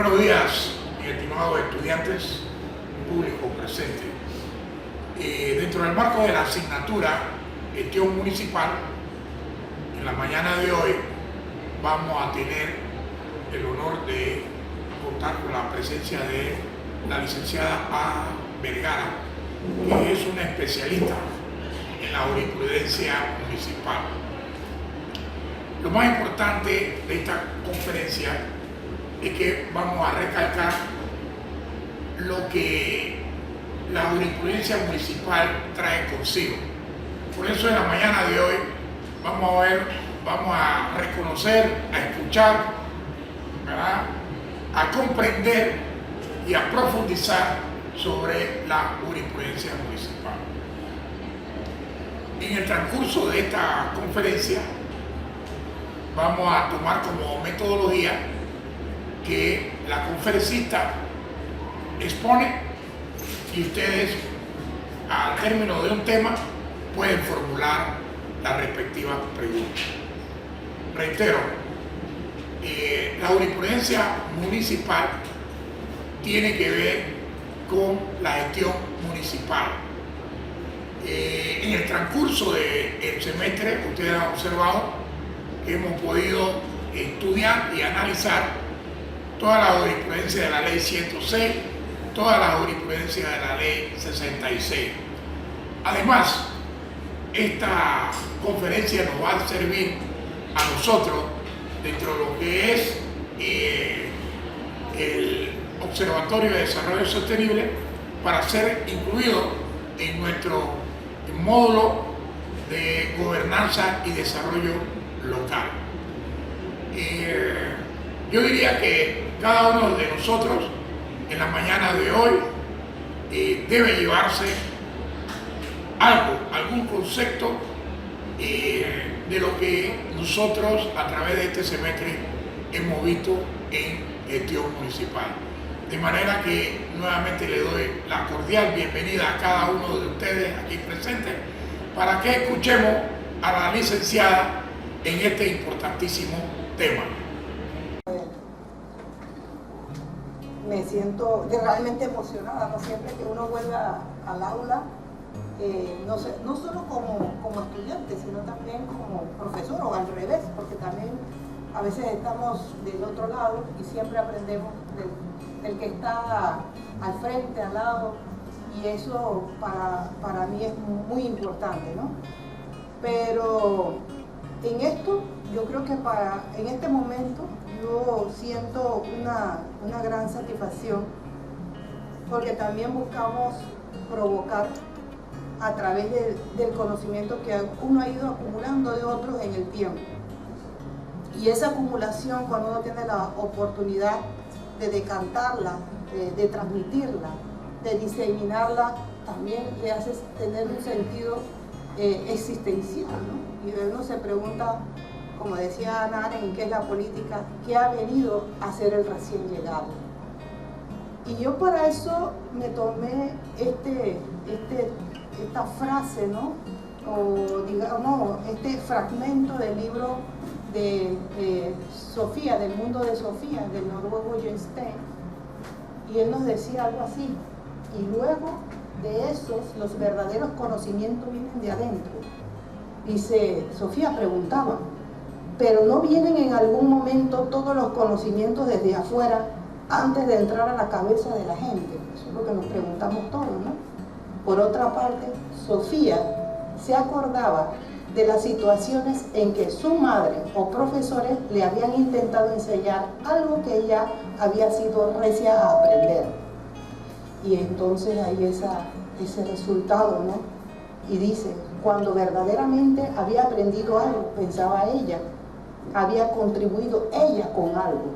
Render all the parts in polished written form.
Buenos días, mis estimados estudiantes, público presente. Dentro del marco de la asignatura Gestión Municipal, en la mañana de hoy vamos a tener el honor de contar con la presencia de la licenciada A. Vergara, que es una especialista en la jurisprudencia municipal. Lo más importante de esta conferencia es que vamos a recalcar lo que la jurisprudencia municipal trae consigo. Por eso en la mañana de hoy vamos a reconocer, a escuchar, ¿verdad?, a comprender y a profundizar sobre la jurisprudencia municipal. En el transcurso de esta conferencia vamos a tomar como metodología que la conferencista expone y ustedes, al término de un tema, pueden formular las respectivas preguntas. Reitero, la jurisprudencia municipal tiene que ver con la gestión municipal. En el transcurso del semestre, ustedes han observado que hemos podido estudiar y analizar toda la jurisprudencia de la ley 106, toda la jurisprudencia de la ley 66. Además, esta conferencia nos va a servir a nosotros dentro de lo que es el Observatorio de Desarrollo Sostenible para ser incluido en nuestro módulo de gobernanza y desarrollo local. Yo diría que cada uno de nosotros en la mañana de hoy debe llevarse algún concepto de lo que nosotros a través de este semestre hemos visto en gestión municipal. De manera que nuevamente le doy la cordial bienvenida a cada uno de ustedes aquí presentes para que escuchemos a la licenciada en este importantísimo tema. Me siento realmente emocionada, ¿no? Siempre que uno vuelve al aula, no solo como estudiante, sino también como profesor, o al revés, porque también a veces estamos del otro lado y siempre aprendemos del que está al frente, al lado, y eso para mí es muy importante, ¿no? Pero en esto, yo creo que en este momento yo siento una gran satisfacción, porque también buscamos provocar a través del conocimiento que uno ha ido acumulando de otros en el tiempo. Y esa acumulación, cuando uno tiene la oportunidad de decantarla, de transmitirla, de diseminarla, también le hace tener un sentido existencial, ¿no? Y uno se pregunta, como decía Ana Aren, ¿qué es la política? ¿Qué ha venido a hacer el recién llegado? Y yo para eso me tomé esta frase, ¿no? O digamos, este fragmento del libro de Sofía, del mundo de Sofía, del noruego Jens Stein, y él nos decía algo así: y luego de esos, los verdaderos conocimientos vienen de adentro. Dice, Sofía preguntaba, pero ¿no vienen en algún momento todos los conocimientos desde afuera antes de entrar a la cabeza de la gente? Eso es lo que nos preguntamos todos, ¿no? Por otra parte, Sofía se acordaba de las situaciones en que su madre o profesores le habían intentado enseñar algo que ella había sido recia a aprender. Y entonces hay ese resultado, ¿no? Y dice, cuando verdaderamente había aprendido algo, pensaba ella, había contribuido ella con algo.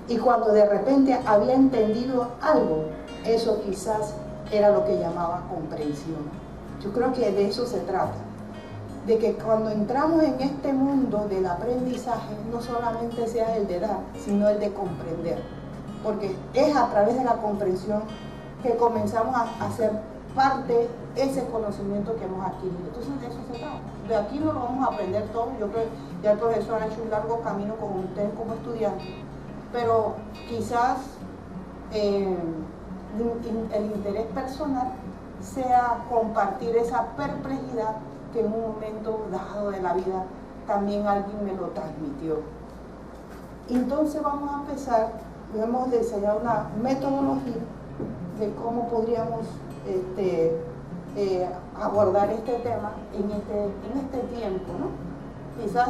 Y cuando de repente había entendido algo, eso quizás era lo que llamaba comprensión. Yo creo que de eso se trata. De que cuando entramos en este mundo del aprendizaje, no solamente sea el de dar, sino el de comprender. Porque es a través de la comprensión que comenzamos a hacer parte ese conocimiento que hemos adquirido. Entonces de eso se trata. De aquí no lo vamos a aprender todo. Yo creo que ya el profesor ha hecho un largo camino con usted como estudiante, pero quizás el interés personal sea compartir esa perplejidad que en un momento dado de la vida también alguien me lo transmitió. Entonces vamos a empezar, hemos diseñado una metodología de cómo podríamos abordar este tema en este tiempo, ¿no? Quizás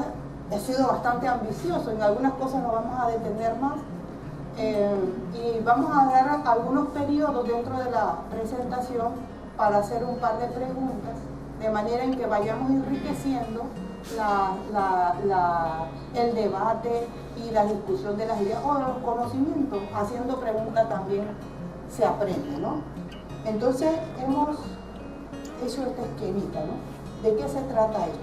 he sido bastante ambicioso, en algunas cosas nos vamos a detener más y vamos a dar algunos periodos dentro de la presentación para hacer un par de preguntas, de manera en que vayamos enriqueciendo el debate y la discusión de las ideas o de los conocimientos. Haciendo preguntas también se aprende, ¿no? Entonces hemos hecho este esquemita, ¿no? ¿De qué se trata esto?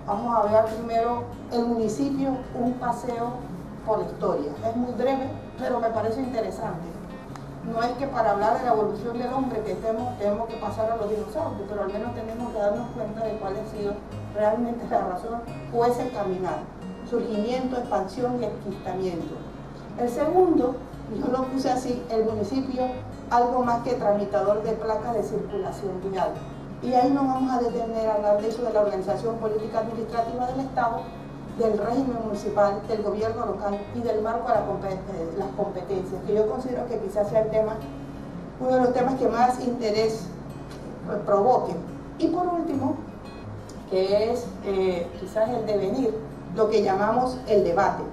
Vamos a ver primero el municipio, un paseo por la historia. Es muy breve, pero me parece interesante. No es que para hablar de la evolución del hombre que tenemos que pasar a los dinosaurios, pero al menos tenemos que darnos cuenta de cuál ha sido realmente la razón o ese caminar, surgimiento, expansión y enquistamiento. El segundo, yo lo puse así, el municipio, algo más que tramitador de placas de circulación vial. Y ahí nos vamos a detener a hablar de eso, de la organización política administrativa del Estado, del régimen municipal, del gobierno local y del marco de las competencias, que yo considero que quizás sea el tema, uno de los temas que más interés provoque. Y por último, que es quizás el devenir, lo que llamamos el debate,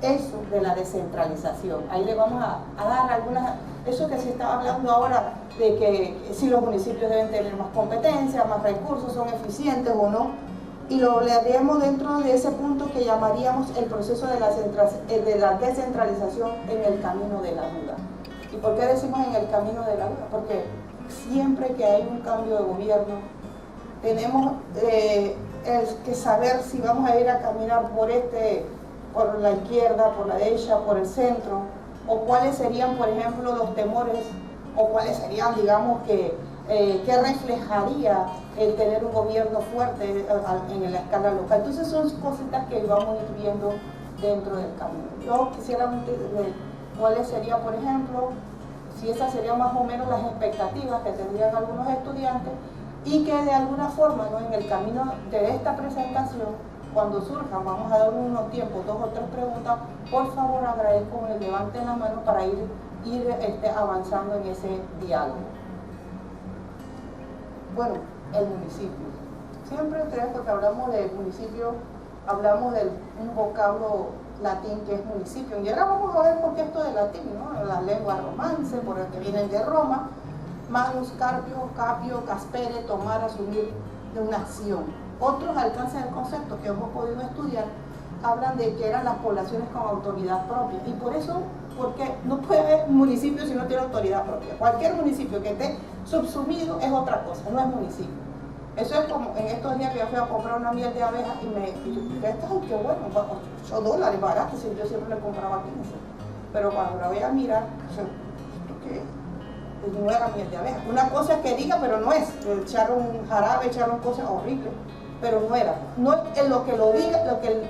eso de la descentralización. Ahí le vamos a dar algunas, eso que se está hablando ahora, de que si los municipios deben tener más competencias, más recursos, son eficientes o no, y lo leeremos dentro de ese punto que llamaríamos el proceso de la descentralización en el camino de la duda. ¿Y por qué decimos en el camino de la duda? Porque siempre que hay un cambio de gobierno, tenemos que saber si vamos a ir a caminar por la izquierda, por la derecha, por el centro, o cuáles serían, por ejemplo, los temores, o cuáles serían, digamos, que reflejaría el tener un gobierno fuerte en la escala local. Entonces son cositas que vamos incluyendo dentro del camino. Yo quisiera ver cuáles serían, por ejemplo, si esas serían más o menos las expectativas que tendrían algunos estudiantes, y que de alguna forma, ¿no?, en el camino de esta presentación, cuando surjan, vamos a dar unos tiempos, 2 o 3 preguntas, por favor agradezco que levanten la mano para ir avanzando en ese diálogo. Bueno, el municipio. Siempre creo que hablamos del municipio, hablamos de un vocablo latín que es municipio. Y ahora vamos a ver por qué esto de latín, ¿no? Las lenguas romance, por el que vienen de Roma, manus, carpio, capio, caspere, tomar, asumir de una acción. Otros alcances del concepto que hemos podido estudiar hablan de que eran las poblaciones con autoridad propia. Y por eso, porque no puede haber municipio si no tiene autoridad propia. Cualquier municipio que esté subsumido es otra cosa, no es municipio. Eso es como en estos días que yo fui a comprar una miel de abeja y yo dije, qué bueno, $8 barato, si yo siempre le compraba 15. Pero cuando la voy a mirar, ¿esto qué es? Pues no era miel de abeja. Una cosa que diga, pero no es. Echaron jarabe, echaron cosas horribles, pero no era. No es lo que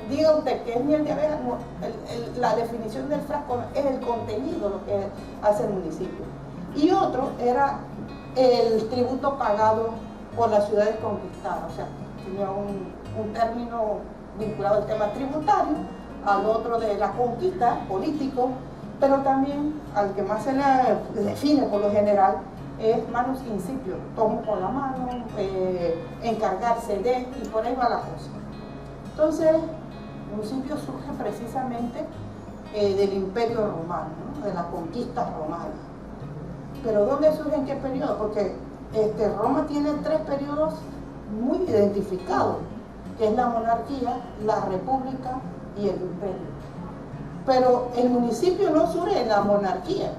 diga usted que es miel de abeja, no, la definición del frasco es el contenido, lo que hace el municipio. Y otro era el tributo pagado por las ciudades conquistadas, o sea, tenía un término vinculado al tema tributario, al otro de la conquista, político, pero también al que más se le define por lo general es manus incipio, tomo con la mano, encargarse de, y por ahí va la cosa. Entonces, el municipio surge precisamente del Imperio Romano, ¿no?, de las conquistas romanas. Pero ¿dónde surge, en qué periodo? Porque Roma tiene 3 periodos muy identificados, que es la monarquía, la república y el imperio. Pero el municipio no surge en la monarquía,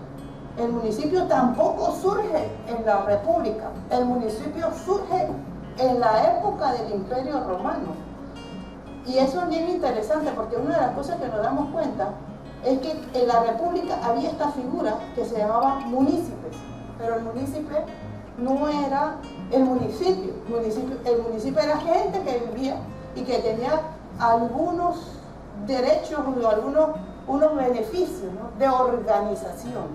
el municipio tampoco surge en la república, el municipio surge en la época del Imperio Romano. Y eso es bien interesante porque una de las cosas que nos damos cuenta es que en la república había esta figura que se llamaba munícipes, pero el munícipe no era el municipio, el municipio era gente que vivía y que tenía algunos derechos o algunos unos beneficios, ¿no?, de organización,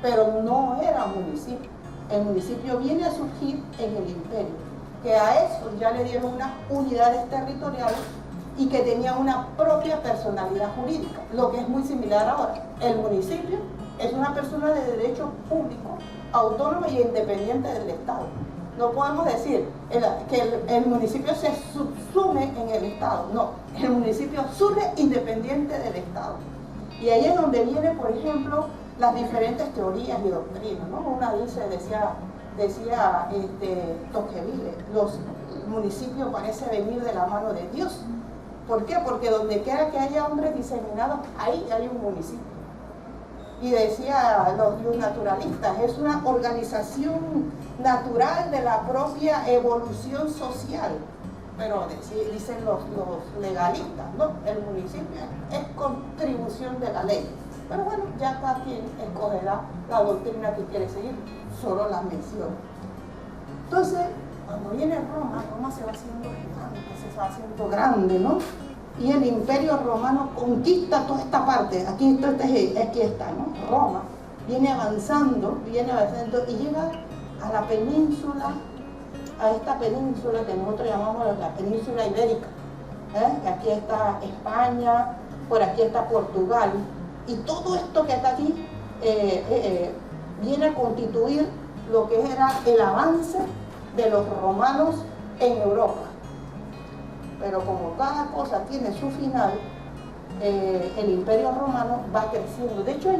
pero no era municipio. El municipio viene a surgir en el imperio, que a eso ya le dieron unas unidades territoriales y que tenía una propia personalidad jurídica, lo que es muy similar ahora. El municipio es una persona de derecho público, autónoma y independiente del Estado. No podemos decir que el municipio se subsume en el Estado, no, el municipio surge independiente del Estado. Y ahí es donde vienen, por ejemplo, las diferentes teorías y doctrinas, ¿no? Una decía Tocqueville, los municipios parece venir de la mano de Dios. ¿Por qué? Porque donde quiera que haya hombres diseminados, ahí hay un municipio. Y decía los naturalistas, es una organización natural de la propia evolución social. Pero dicen los legalistas, no, el municipio es contribución de la ley. Pero bueno, ya cada quien escogerá la doctrina que quiere seguir, solo la menciono. Entonces, cuando viene Roma se va haciendo gigante, se va haciendo grande, ¿no? Y el imperio romano conquista toda esta parte, aquí está, ¿no? Roma viene avanzando y llega a la península, a esta península que nosotros llamamos la península ibérica. Aquí está España, por aquí está Portugal, y todo esto que está aquí viene a constituir lo que era el avance de los romanos en Europa. Pero como cada cosa tiene su final, el imperio romano va creciendo. De hecho, hay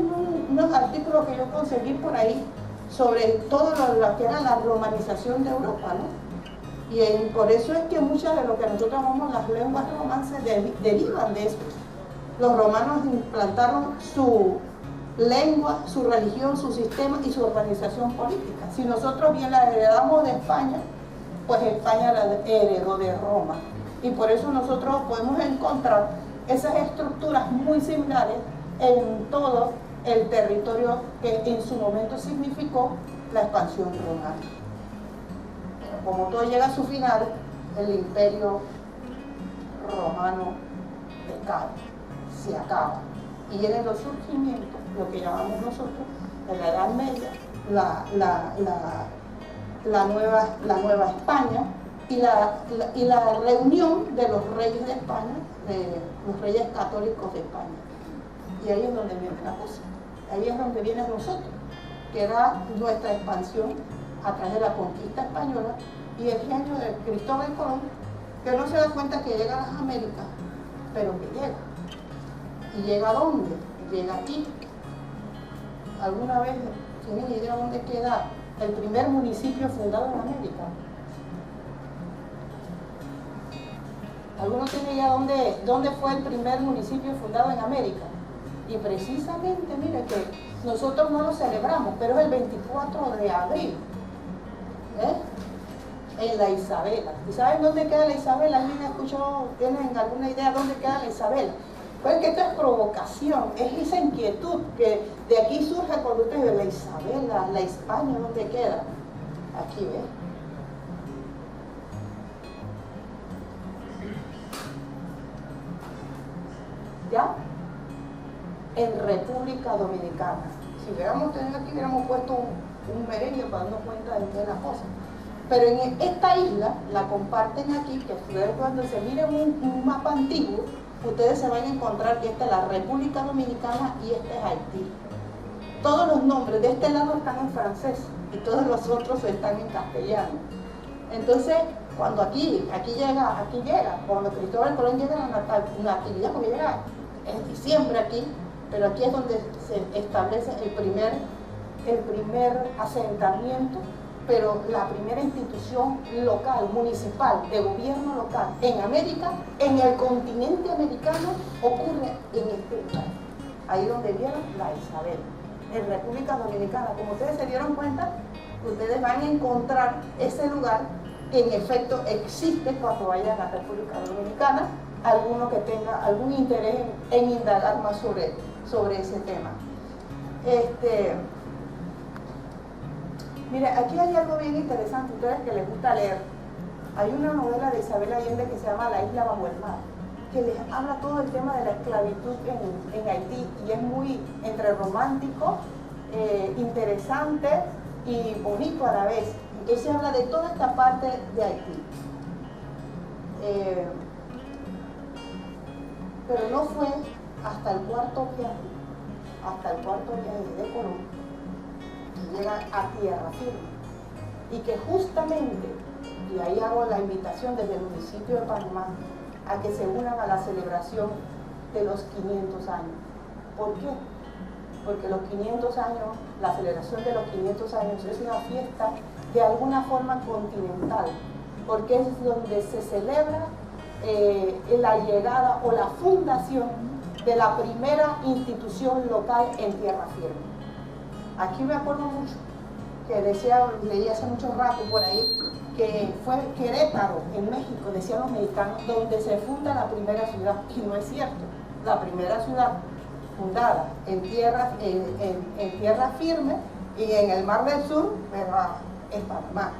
unos artículos que yo conseguí por ahí sobre todo lo que era la romanización de Europa, ¿no? Y por eso es que muchas de lo que nosotros llamamos las lenguas romances derivan de eso. Los romanos implantaron su lengua, su religión, su sistema y su organización política. Si nosotros bien la heredamos de España, pues España la heredó de Roma. Y por eso nosotros podemos encontrar esas estructuras muy similares en todo el territorio que en su momento significó la expansión romana. Pero como todo llega a su final, el imperio romano decae, se acaba. Y vienen los surgimientos, lo que llamamos nosotros, de la Edad Media, la nueva España, y la reunión de los reyes de España, de los reyes católicos de España. Y ahí es donde viene la cosa. Ahí es donde vienen nosotros, que era nuestra expansión a través de la conquista española y el genio de Cristóbal Colón, que no se da cuenta que llega a las Américas, pero que llega. ¿Y llega a dónde? Llega aquí. ¿Alguna vez tienen idea dónde queda el primer municipio fundado en América? ¿Alguno tiene idea dónde fue el primer municipio fundado en América? Y precisamente, mire que nosotros no lo celebramos, pero es el 24 de abril, en la Isabela. ¿Y saben dónde queda la Isabela? ¿Alguien escuchó? ¿Tienen alguna idea dónde queda la Isabela? Pues que esto es provocación, es esa inquietud que de aquí surge cuando ustedes ven la Isabela, la España, ¿dónde queda? Aquí, ¿ves? ¿Ya? En República Dominicana. Si hubiéramos tenido aquí, hubiéramos puesto un merengue para darnos cuenta de las cosas. Pero en esta isla, la comparten aquí, que ustedes cuando se miren un mapa antiguo, ustedes se van a encontrar que esta es la República Dominicana y este es Haití. Todos los nombres de este lado están en francés y todos los otros están en castellano. Entonces, cuando aquí llega, cuando Cristóbal Colón llega a la natividad, porque llega en diciembre aquí, pero aquí es donde se establece el primer asentamiento, pero la primera institución local, municipal, de gobierno local en América, en el continente americano, ocurre en este lugar. Ahí donde vieron la Isabel, en República Dominicana. Como ustedes se dieron cuenta, ustedes van a encontrar ese lugar que en efecto existe cuando vayan a la República Dominicana, alguno que tenga algún interés en indagar más sobre ese tema. Mire, aquí hay algo bien interesante, ustedes que les gusta leer. Hay una novela de Isabel Allende que se llama La isla bajo el mar. que les habla todo el tema de la esclavitud en Haití, y es muy entre romántico, interesante y bonito a la vez. Entonces habla de toda esta parte de Haití. Pero no fue hasta el cuarto viaje de Colón, que llega a tierra firme, y que justamente, y ahí hago la invitación desde el municipio de Panamá, a que se unan a la celebración de los 500 años. ¿Por qué? Porque los 500 años, la celebración de los 500 años es una fiesta de alguna forma continental, porque es donde se celebra la llegada o la fundación de la primera institución local en tierra firme. Aquí me acuerdo mucho que leí hace mucho rato por ahí, que fue Querétaro, en México, decían los mexicanos, donde se funda la primera ciudad, y no es cierto. La primera ciudad fundada en tierra firme y en el Mar del Sur, es Panamá.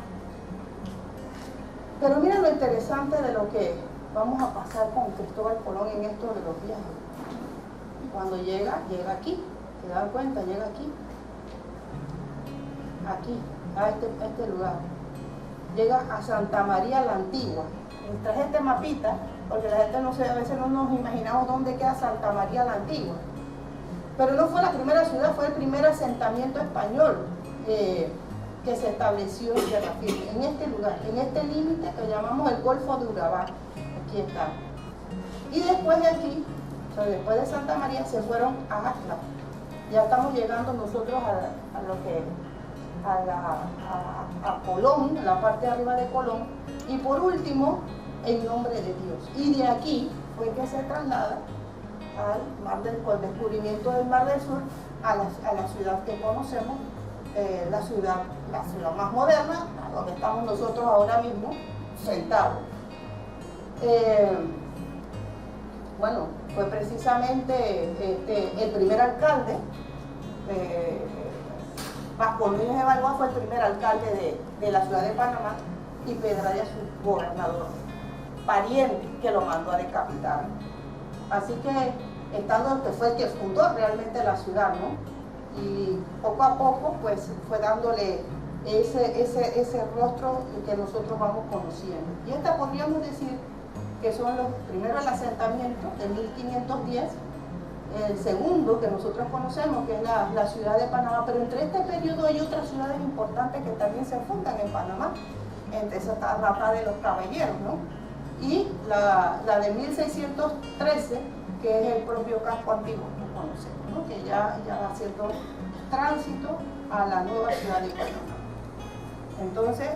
Pero miren lo interesante de lo que vamos a pasar con Cristóbal Colón en esto de los viajes. Cuando llega aquí, ¿se dan cuenta? Llega aquí, a este lugar. Llega a Santa María la Antigua. Les traje este mapita, porque la gente no sé, a veces no nos imaginamos dónde queda Santa María la Antigua. Pero no fue la primera ciudad, fue el primer asentamiento español que se estableció en tierra firme, en este lugar, en este límite que llamamos el Golfo de Urabá. Aquí está. Y después de aquí, o sea, después de Santa María, se fueron a Atlas. Ya estamos llegando nosotros a lo que a Colón, la parte de arriba de Colón, y por último, en nombre de Dios. Y de aquí fue que se traslada al Mar del Sur, el descubrimiento del Mar del Sur, a la ciudad que conocemos, la ciudad más moderna, donde estamos nosotros ahora mismo sentados. Bueno, fue precisamente el primer alcalde, Vasco Núñez de Balboa fue el primer alcalde de la ciudad de Panamá, y Pedraria su gobernador, pariente que lo mandó a decapitar. Así que, estando que fue el que fundó realmente la ciudad, ¿no? Y poco a poco, pues, fue dándole ese rostro que nosotros vamos conociendo. Y esta podríamos decir que son los primeros el asentamiento de 1510, el segundo que nosotros conocemos, que es la ciudad de Panamá, pero entre este periodo hay otras ciudades importantes que también se fundan en Panamá. Entre esas está Rapa de los Caballeros, ¿no? Y la de 1613, que es el propio casco antiguo que conocemos, ¿no? Que ya va haciendo tránsito a la nueva ciudad de Panamá. Entonces,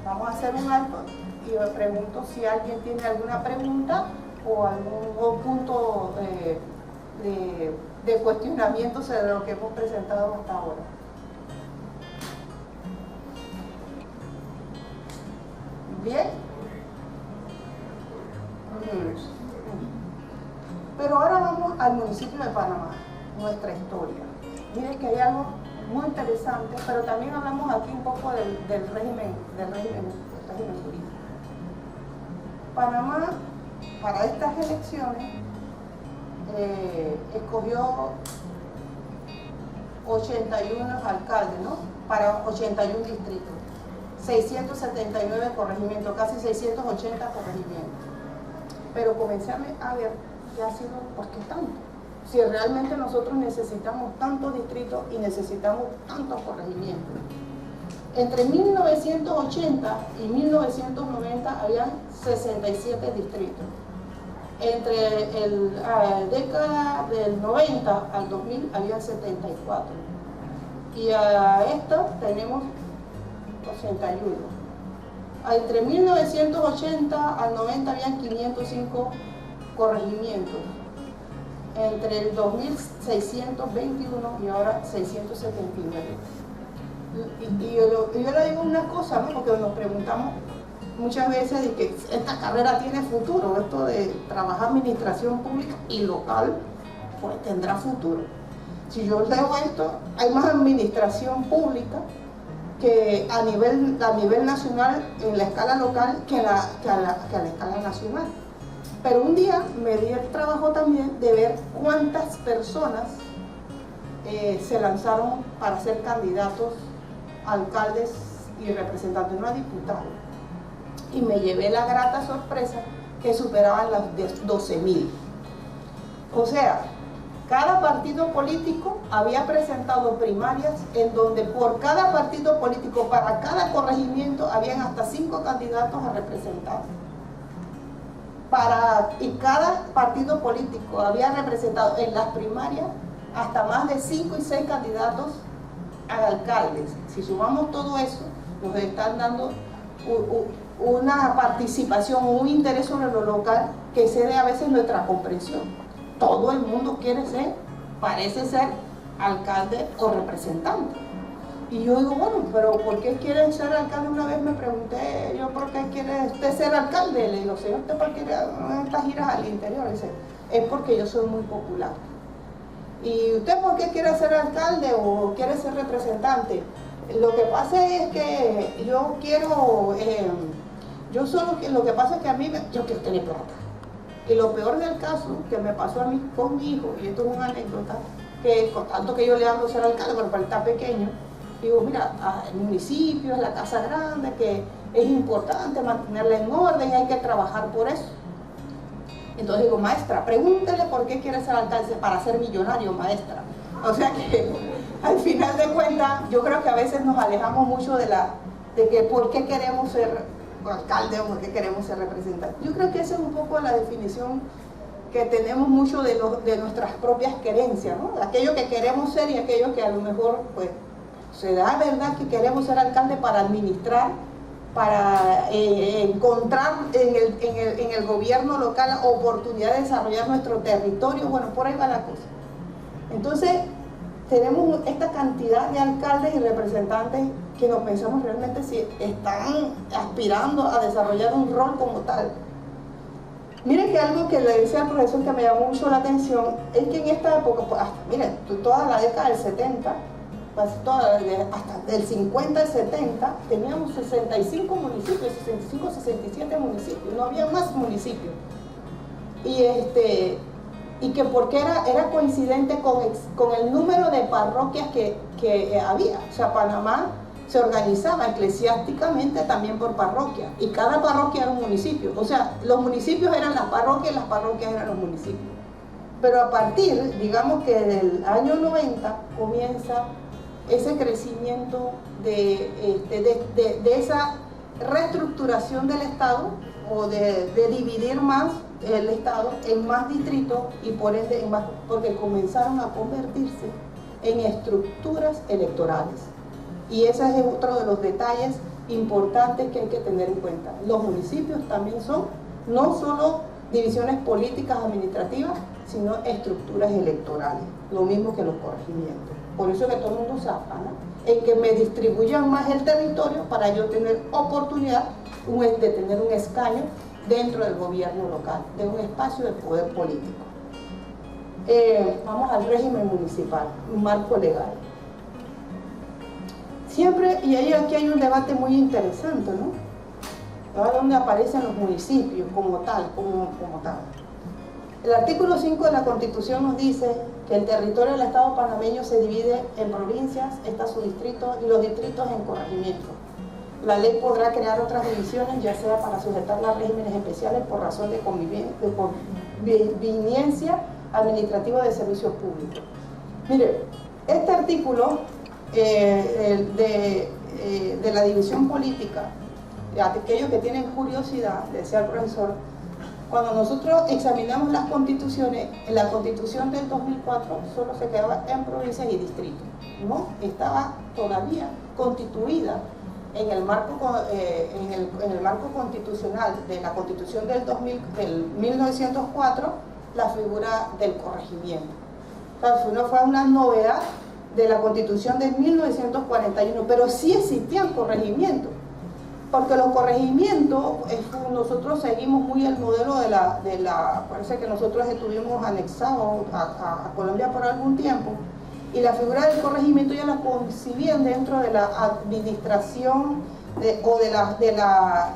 vamos a hacer un alto y me pregunto si alguien tiene alguna pregunta o algún punto de cuestionamiento sobre lo que hemos presentado hasta ahora. ¿Bien? Pero ahora vamos al municipio de Panamá, nuestra historia. Miren que hay algo muy interesante, pero también hablamos aquí un poco del régimen jurídico. Panamá, para estas elecciones, escogió 81 alcaldes, ¿no? Para 81 distritos, 679 corregimientos, casi 680 corregimientos. Pero comencé a ver qué ha sido, ¿por qué tanto? Si realmente nosotros necesitamos tantos distritos y necesitamos tantos corregimientos. Entre 1980 y 1990 habían 67 distritos. Entre la década del 90 al 2000 habían 74. Y a esta tenemos 81. Entre 1980 al 90 habían 505 corregimientos. Entre el 2621 y ahora 679. Y yo le digo una cosa, ¿no? Porque nos preguntamos muchas veces de que esta carrera tiene futuro, esto de trabajar administración pública y local, pues tendrá futuro. Si yo leo esto, hay más administración pública que a nivel nacional, en la escala local, que a la escala nacional. Pero un día me di el trabajo también de ver cuántas personas se lanzaron para ser candidatos a alcaldes y representantes, no a diputados. Y me llevé la grata sorpresa que superaban las 12.000. O sea, cada partido político había presentado primarias en donde por cada partido político, para cada corregimiento, habían hasta 5 candidatos a representar. Y cada partido político había representado en las primarias hasta más de 5 y 6 candidatos a alcaldes. Si sumamos todo eso, nos están dando una participación, un interés sobre lo local que excede a veces nuestra comprensión. Todo el mundo quiere ser, parece ser, alcalde o representante. Y yo digo, bueno, pero ¿por qué quieren ser alcalde? Una vez me pregunté yo, ¿por qué quiere usted ser alcalde? Le digo, señor, ¿usted por qué quiere estas giras al interior? Dice, es porque yo soy muy popular. ¿Y usted por qué quiere ser alcalde o quiere ser representante? Lo que pasa es que yo quiero, lo que pasa es que a mí, yo quiero tener plata. Y lo peor del caso que me pasó a mí con mi hijo, y esto es una anécdota, que con tanto que yo le ando a ser alcalde, pero para él está pequeño, digo, mira, el municipio es la casa grande, que es importante mantenerla en orden y hay que trabajar por eso. Entonces digo, maestra, pregúntele por qué quiere ser alcalde, para ser millonario, maestra. O sea que al final de cuentas, yo creo que a veces nos alejamos mucho de que por qué queremos ser alcalde o por qué queremos ser representante. Yo creo que esa es un poco la definición que tenemos mucho de nuestras propias querencias, ¿no? Aquello que queremos ser y aquello que a lo mejor, pues, se da verdad que queremos ser alcalde para administrar, para encontrar en el gobierno local oportunidad de desarrollar nuestro territorio. Bueno, por ahí va la cosa. Entonces, tenemos esta cantidad de alcaldes y representantes que nos pensamos realmente si están aspirando a desarrollar un rol como tal. Miren que algo que le decía al profesor que me llamó mucho la atención es que en esta época, pues hasta, miren, toda la década del 70, hasta del 50 al 70, teníamos 65 municipios, 65, 67 municipios, no había más municipios. Y que porque era coincidente con el número de parroquias que había. O sea, Panamá se organizaba eclesiásticamente también por parroquia, y cada parroquia era un municipio. O sea, los municipios eran las parroquias y las parroquias eran los municipios. Pero a partir, digamos que del año 90, comienza ese crecimiento de esa reestructuración del Estado, o de dividir más el Estado en más distritos y por ende en más, porque comenzaron a convertirse en estructuras electorales. Y ese es otro de los detalles importantes que hay que tener en cuenta. Los municipios también son no solo divisiones políticas administrativas, sino estructuras electorales, lo mismo que los corregimientos. Por eso que todo el mundo se afana en que me distribuyan más el territorio para yo tener oportunidad de tener un escaño dentro del gobierno local, de un espacio de poder político. Vamos al régimen municipal, un marco legal. Siempre, y aquí hay un debate muy interesante, ¿no? Ahora donde aparecen los municipios como tal, como tal. El artículo 5 de la Constitución nos dice que el territorio del Estado panameño se divide en provincias, está su distrito y los distritos en corregimientos. La ley podrá crear otras divisiones, ya sea para sujetarla a regímenes especiales por razón de conveniencia administrativa de servicios públicos. Mire, este artículo de la división política, aquellos que tienen curiosidad, decía el profesor, cuando nosotros examinamos las constituciones, en la Constitución del 2004 solo se quedaba en provincias y distritos, no estaba todavía constituida en el marco constitucional de la Constitución del 1904 la figura del corregimiento. O sea, fue una novedad de la Constitución de 1941, pero sí existían corregimientos. Porque los corregimientos, nosotros seguimos muy el modelo parece que nosotros estuvimos anexados a Colombia por algún tiempo, y la figura del corregimiento ya la concibían dentro de la administración de la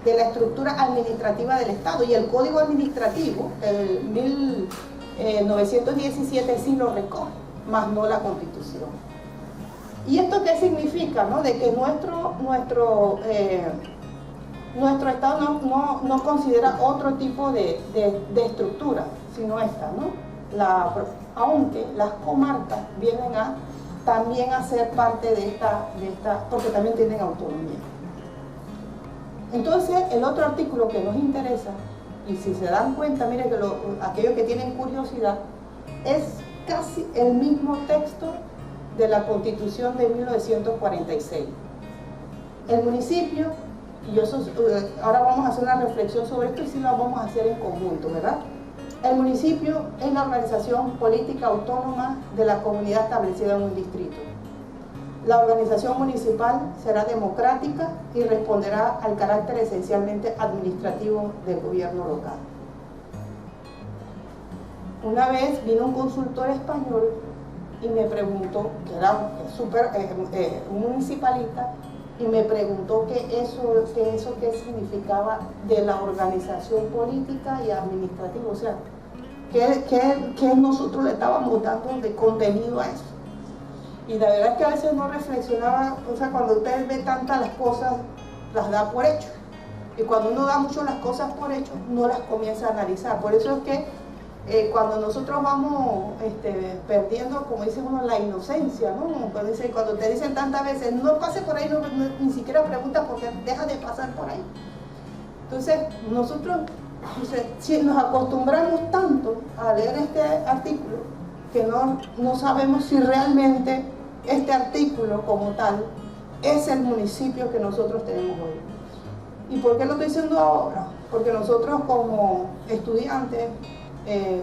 estructura administrativa del Estado. Y el Código Administrativo, el 1917, sí lo recoge, más no la Constitución. ¿Y esto qué significa? ¿No? De que nuestro Estado no considera otro tipo de estructura, sino esta, ¿no? Aunque las comarcas vienen también a ser parte de esta, porque también tienen autonomía. Entonces, el otro artículo que nos interesa, y si se dan cuenta, miren que aquellos que tienen curiosidad, es casi el mismo texto de la Constitución de 1946. El municipio, y ahora vamos a hacer una reflexión sobre esto y sí lo vamos a hacer en conjunto, ¿verdad? El municipio es la organización política autónoma de la comunidad establecida en un distrito. La organización municipal será democrática y responderá al carácter esencialmente administrativo del gobierno local. Una vez vino un consultor español y me preguntó, que era un municipalista, y me preguntó qué significaba de la organización política y administrativa, o sea, qué nosotros le estábamos dando de contenido a eso. Y la verdad es que a veces no reflexionaba, o sea, cuando usted ve tantas las cosas, las da por hecho. Y cuando uno da mucho las cosas por hecho, no las comienza a analizar. Por eso es que cuando nosotros vamos perdiendo, como dice uno, la inocencia, ¿no? Cuando te dicen tantas veces, no pase por ahí, ni siquiera preguntas porque deja de pasar por ahí. Entonces, nosotros si nos acostumbramos tanto a leer este artículo, que no sabemos si realmente este artículo como tal es el municipio que nosotros tenemos hoy. ¿Y por qué lo estoy diciendo ahora? Porque nosotros como estudiantes,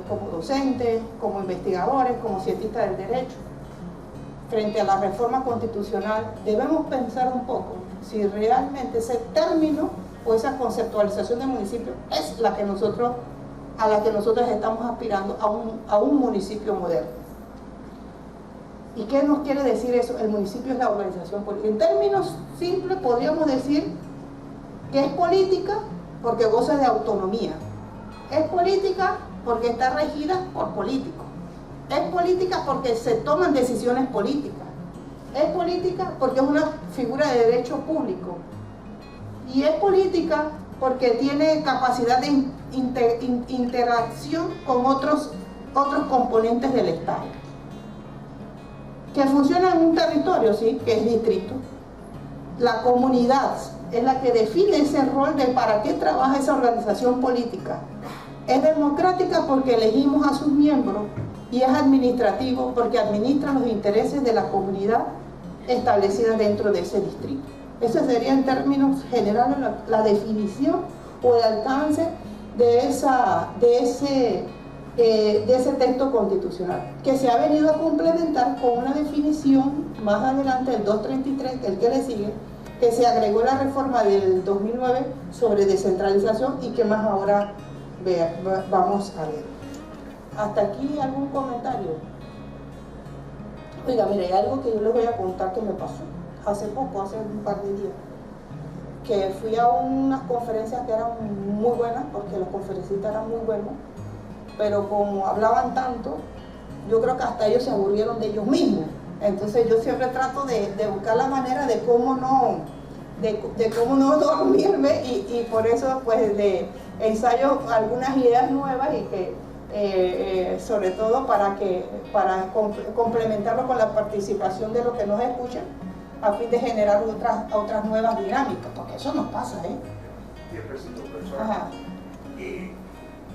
como docentes, como investigadores, como cientistas del derecho, frente a la reforma constitucional, debemos pensar un poco si realmente ese término o esa conceptualización del municipio es a la que nosotros estamos aspirando a un municipio moderno. ¿Y qué nos quiere decir eso? El municipio es la organización política. En términos simples podríamos decir que es política porque goza de autonomía. Es política porque está regida por políticos. Es política porque se toman decisiones políticas. Es política porque es una figura de derecho público. Y es política porque tiene capacidad de interacción con otros componentes del Estado. Que funciona en un territorio, sí, que es distrito. La comunidad es la que define ese rol de para qué trabaja esa organización política. Es democrática porque elegimos a sus miembros y es administrativo porque administra los intereses de la comunidad establecida dentro de ese distrito. Esa sería en términos generales la definición o el alcance de ese texto constitucional, que se ha venido a complementar con una definición más adelante, el 233, el que le sigue, que se agregó la reforma del 2009 sobre descentralización y que más ahora vamos a ver. ¿Hasta aquí algún comentario? Oiga, mire, hay algo que yo les voy a contar que me pasó hace poco, hace un par de días, que fui a unas conferencias que eran muy buenas, porque los conferencistas eran muy buenos, pero como hablaban tanto, yo creo que hasta ellos se aburrieron de ellos mismos. Entonces yo siempre trato de buscar la manera de cómo no dormirme y por eso pues ensayo algunas ideas nuevas y que sobre todo para complementarlo con la participación de los que nos escuchan a fin de generar otras nuevas dinámicas, porque eso nos pasa, Tiempecito, profesora. Y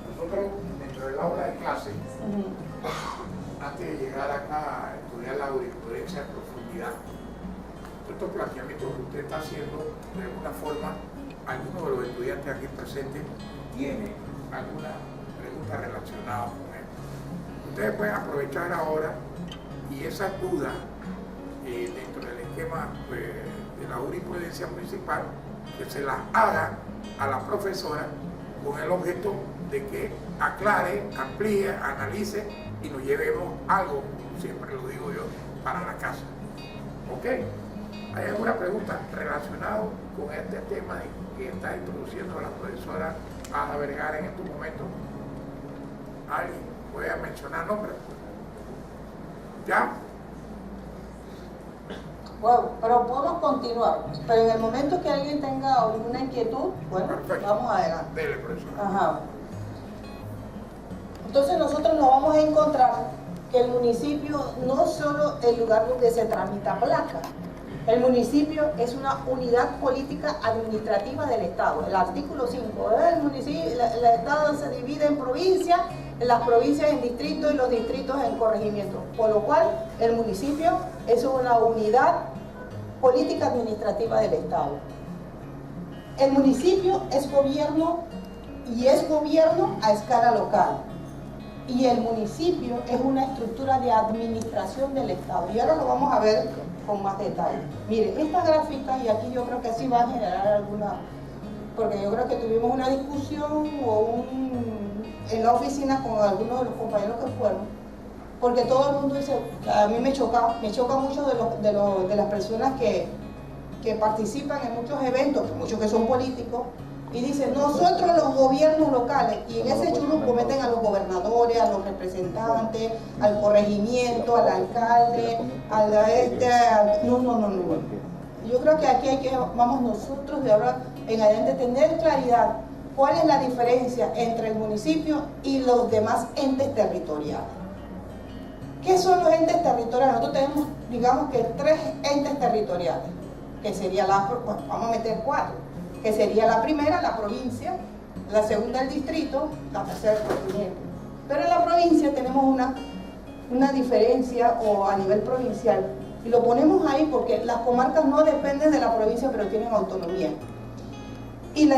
nosotros dentro del aula de clase, antes de llegar acá a estudiar la jurisprudencia en profundidad, estos planteamientos que usted está haciendo, de alguna forma, algunos de los estudiantes aquí presentes tienen alguna pregunta relacionada con esto. Ustedes pueden aprovechar ahora y esas dudas dentro del esquema de la jurisprudencia municipal, que se las hagan a la profesora con el objeto de que aclare, amplíe, analice y nos llevemos algo, siempre lo digo yo, para la casa. ¿Ok? ¿Hay alguna pregunta relacionada con este tema que está introduciendo la profesora Ana Vergara en estos momentos? ¿Alguien puede mencionar nombres? ¿Ya? Bueno, pero podemos continuar. Pero en el momento que alguien tenga alguna inquietud, bueno, perfecto, vamos adelante. Dele, profesora. Ajá. Entonces nosotros nos vamos a encontrar que el municipio no es solo el lugar donde se tramita placa. El municipio es una unidad política administrativa del Estado. El artículo 5, el municipio, el Estado se divide en provincias, las provincias en distritos y los distritos en corregimientos. Por lo cual, el municipio es una unidad política administrativa del Estado. El municipio es gobierno y es gobierno a escala local. Y el municipio es una estructura de administración del Estado. Y ahora lo vamos a ver con más detalle. Mire, esta gráfica, y aquí yo creo que sí va a generar alguna, porque yo creo que tuvimos una discusión en la oficina con algunos de los compañeros que fueron, porque todo el mundo dice, a mí me choca mucho de las personas que participan en muchos eventos, muchos que son políticos, y dicen, nosotros los gobiernos locales, y en ese churuco meten a los gobernadores, a los representantes, al corregimiento, al alcalde, no. Yo creo que aquí vamos nosotros de ahora en adelante tener claridad cuál es la diferencia entre el municipio y los demás entes territoriales. ¿Qué son los entes territoriales? Nosotros tenemos, digamos que 3 entes territoriales, que sería vamos a meter 4. Que sería la primera, la provincia, la segunda, el distrito, la tercera, el corregimiento. Pero en la provincia tenemos una diferencia o a nivel provincial, y lo ponemos ahí porque las comarcas no dependen de la provincia, pero tienen autonomía. Y lo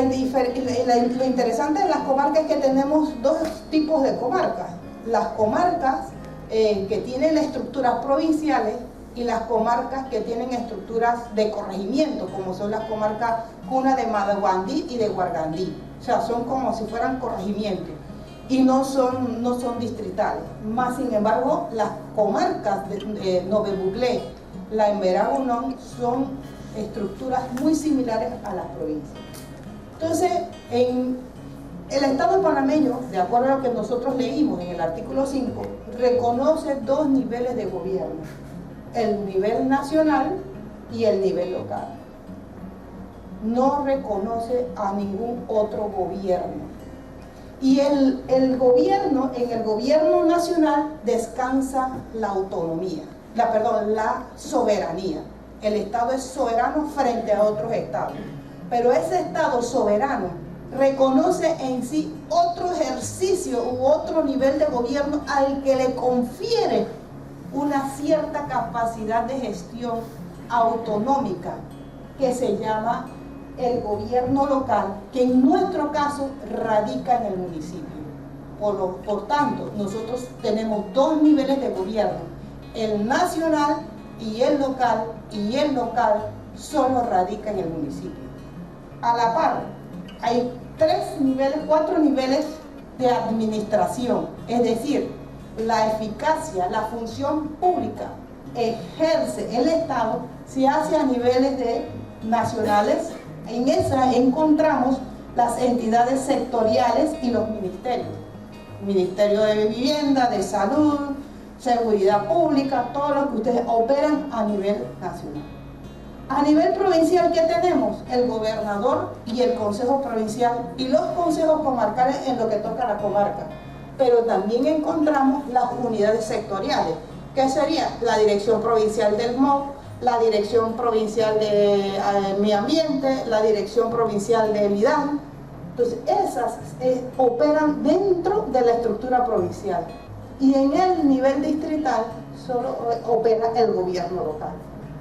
interesante de las comarcas es que tenemos 2 tipos de comarcas. Las comarcas que tienen estructuras provinciales y las comarcas que tienen estructuras de corregimiento, como son las comarcas Cuna de Madaguandí y de Guargandí. O sea, son como si fueran corregimientos y no son distritales. Más sin embargo, las comarcas de Nove Buglé, la Emberá-Unón, son estructuras muy similares a las provincias. Entonces, en el Estado panameño, de acuerdo a lo que nosotros leímos en el artículo 5, reconoce 2 niveles de gobierno: el nivel nacional y el nivel local. No reconoce a ningún otro gobierno. Y el gobierno, en el gobierno nacional descansa la autonomía, la soberanía. El Estado es soberano frente a otros estados. Pero ese Estado soberano reconoce en sí otro ejercicio u otro nivel de gobierno al que le confiere una cierta capacidad de gestión autonómica, que se llama el gobierno local, que en nuestro caso radica en el municipio. Por tanto, nosotros tenemos 2 niveles de gobierno: el nacional y el local solo radica en el municipio. A la par, hay 4 niveles de administración, es decir, la eficacia, la función pública ejerce el Estado, se hace a niveles nacionales. En esa encontramos las entidades sectoriales y los ministerios. Ministerio de Vivienda, de Salud, Seguridad Pública, todo lo que ustedes operan a nivel nacional. A nivel provincial, ¿qué tenemos? El gobernador y el consejo provincial y los consejos comarcales en lo que toca a la comarca. Pero también encontramos las unidades sectoriales, que sería la Dirección Provincial del MOB, la Dirección Provincial de Medio Ambiente, la Dirección Provincial del IDAN. Entonces, esas operan dentro de la estructura provincial. Y en el nivel distrital solo opera el gobierno local.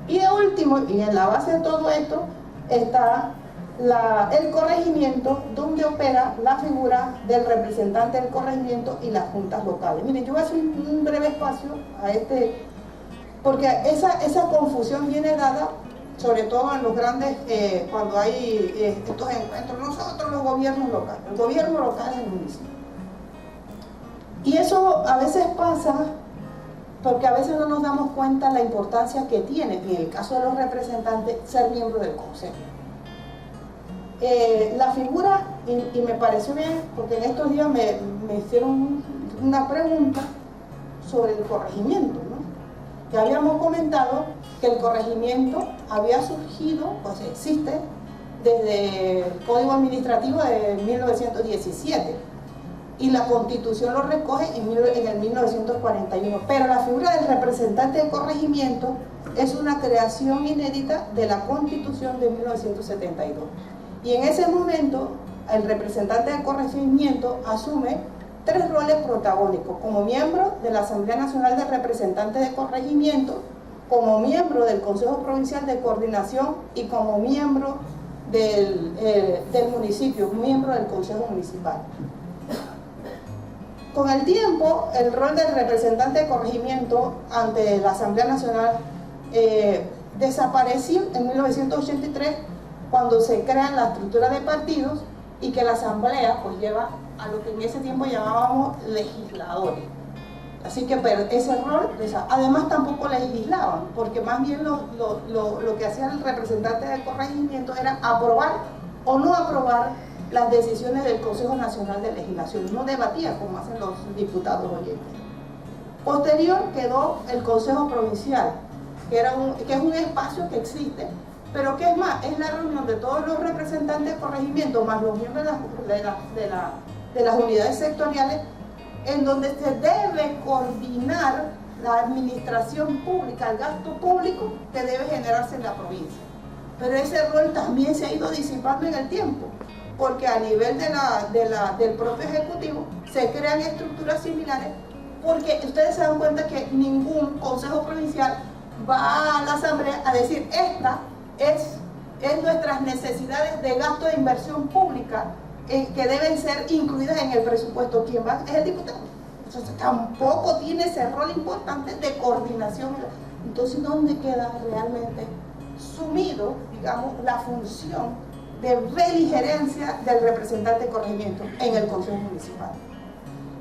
Y de último, y en la base de todo esto, está el corregimiento, donde opera la figura del representante del corregimiento y las juntas locales. Miren, yo voy a hacer un breve espacio a porque esa confusión viene dada sobre todo en los grandes, cuando hay estos encuentros, nosotros los gobiernos locales. El gobierno local es el municipio. Y eso a veces pasa porque a veces no nos damos cuenta la importancia que tiene, en el caso de los representantes, ser miembro del consejo. La figura, y me pareció bien, porque en estos días me hicieron una pregunta sobre el corregimiento, ¿no? Que habíamos comentado que el corregimiento había surgido, pues existe, desde el Código Administrativo de 1917 y la Constitución lo recoge en el 1941, pero la figura del representante de corregimiento es una creación inédita de la Constitución de 1972. Y en ese momento, el representante de corregimiento asume 3 roles protagónicos: como miembro de la Asamblea Nacional de Representantes de Corregimiento, como miembro del Consejo Provincial de Coordinación y como miembro del municipio, miembro del Consejo Municipal. Con el tiempo, el rol del representante de corregimiento ante la Asamblea Nacional desapareció en 1983, cuando se crea la estructura de partidos y que la Asamblea pues lleva a lo que en ese tiempo llamábamos legisladores. Así que ese rol, además tampoco legislaban, porque más bien lo que hacía el representante del corregimiento era aprobar o no aprobar las decisiones del Consejo Nacional de Legislación, no debatía como hacen los diputados oyentes. Posterior quedó el Consejo Provincial, que es un espacio que existe, pero que es más, es la reunión de todos los representantes de corregimiento, más los miembros de las unidades sectoriales, en donde se debe coordinar la administración pública, el gasto público que debe generarse en la provincia. Pero ese rol también se ha ido disipando en el tiempo, porque a nivel del propio Ejecutivo se crean estructuras similares, porque ustedes se dan cuenta que ningún consejo provincial va a la Asamblea a decir: esta es nuestras necesidades de gasto de inversión pública que deben ser incluidas en el presupuesto. ¿Quién va? Es el diputado. Entonces tampoco tiene ese rol importante de coordinación. Entonces, ¿dónde queda realmente sumido, digamos, la función de beligerencia del representante de corregimiento en el Consejo Municipal?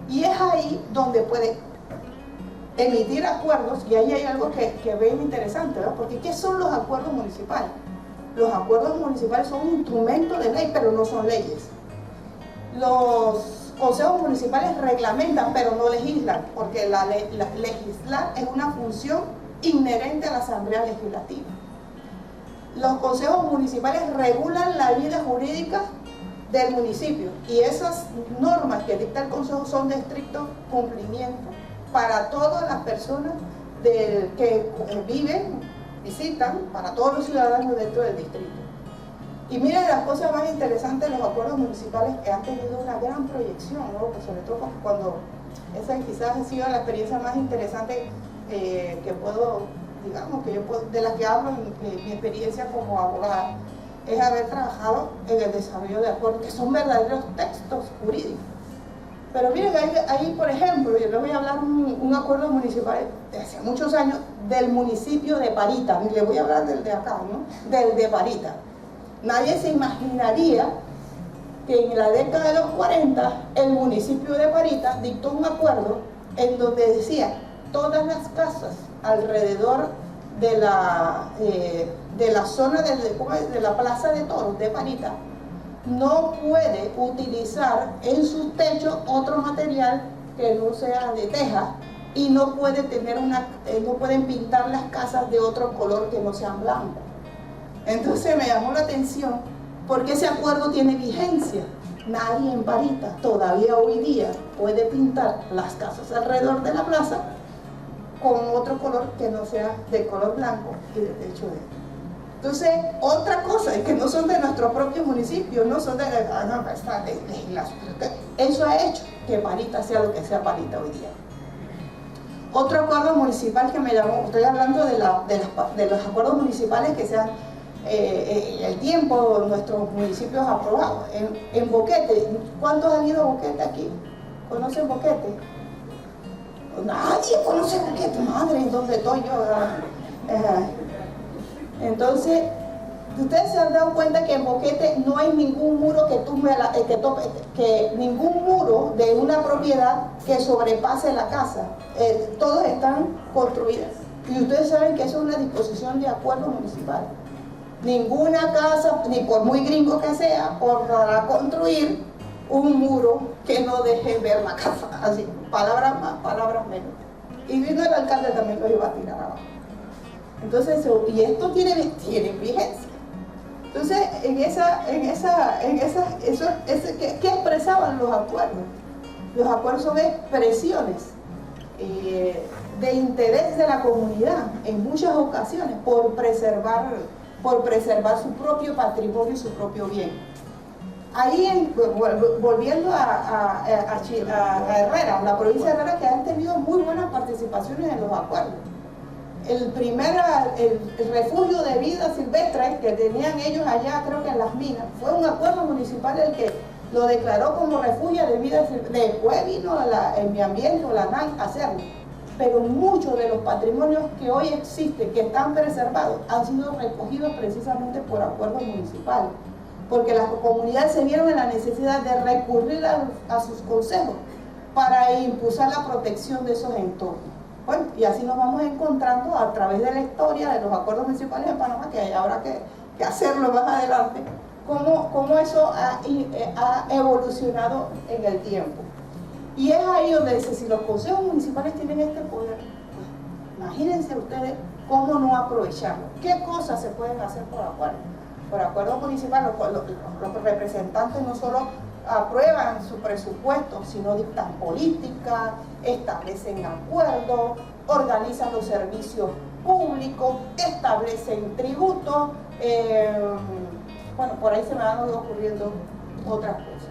Y es ahí donde puede emitir acuerdos, y ahí hay algo que veo interesante, ¿verdad? Porque ¿qué son los acuerdos municipales? Los acuerdos municipales son un instrumento de ley, pero no son leyes. Los consejos municipales reglamentan, pero no legislan, porque legislar es una función inherente a la Asamblea Legislativa. Los consejos municipales regulan la vida jurídica del municipio, y esas normas que dicta el consejo son de estricto cumplimiento para todas las personas que viven, visitan, para todos los ciudadanos dentro del distrito. Y miren las cosas más interesantes de los acuerdos municipales, que han tenido una gran proyección, ¿no? Pues sobre todo cuando esa quizás ha sido la experiencia más interesante que puedo, digamos, de la que hablo en mi experiencia como abogada, es haber trabajado en el desarrollo de acuerdos que son verdaderos textos jurídicos. Pero miren, ahí por ejemplo, yo les voy a hablar un acuerdo municipal de hace muchos años del municipio de Parita, y les voy a hablar del de acá, ¿no? Del de Parita. Nadie se imaginaría que en la década de los 40 el municipio de Parita dictó un acuerdo en donde decía: todas las casas alrededor de la zona de la plaza de toros de Parita no puede utilizar en sus techos otro material que no sea de teja, y no puede no pueden pintar las casas de otro color que no sean blancos. Entonces me llamó la atención porque ese acuerdo tiene vigencia. Nadie en Parita todavía hoy día puede pintar las casas alrededor de la plaza con otro color que no sea de color blanco y de techo de... Entonces, otra cosa es que no son de nuestro propio municipio, no son de legislación. Eso ha hecho que Parita sea lo que sea Parita hoy día. Otro acuerdo municipal que me llamó, estoy hablando de los acuerdos municipales que se han en el tiempo nuestros municipios aprobados. En Boquete, ¿cuántos han ido a Boquete aquí? ¿Conocen Boquete? Nadie conoce Boquete, madre, ¿en dónde estoy yo? Entonces, Ustedes se han dado cuenta que en Boquete no hay ningún muro que tumbe que ningún muro de una propiedad que sobrepase la casa. Todos están construidos. Y ustedes saben que eso es una disposición de acuerdo municipal. Ninguna casa, ni por muy gringo que sea, podrá construir un muro que no deje ver la casa. Así, palabras más, palabras menos. Y vino el alcalde también lo iba a tirar abajo. Entonces, y esto tiene vigencia. Entonces, ¿qué expresaban los acuerdos? Los acuerdos son expresiones de interés de la comunidad en muchas ocasiones por preservar su propio patrimonio y su propio bien. Ahí, volviendo a Herrera, la provincia de Herrera, que han tenido muy buenas participaciones en los acuerdos. El refugio de vida silvestre que tenían ellos allá, creo que en las minas, fue un acuerdo municipal el que lo declaró como refugio de vida silvestre. Después vino el medio ambiente o la NAN a hacerlo. Pero muchos de los patrimonios que hoy existen, que están preservados, han sido recogidos precisamente por acuerdos municipales, porque las comunidades se vieron en la necesidad de recurrir a sus consejos para impulsar la protección de esos entornos. Bueno, y así nos vamos encontrando a través de la historia de los acuerdos municipales de Panamá, que habrá que hacerlo más adelante, cómo eso ha evolucionado en el tiempo. Y es ahí donde dice, si los consejos municipales tienen este poder, pues, imagínense ustedes cómo no aprovecharlo. ¿Qué cosas se pueden hacer por acuerdo? Por acuerdo municipal, los representantes no solo aprueban su presupuesto, sino dictan política, establecen acuerdos, organizan los servicios públicos, establecen tributos. Bueno, por ahí se me van ocurriendo otras cosas.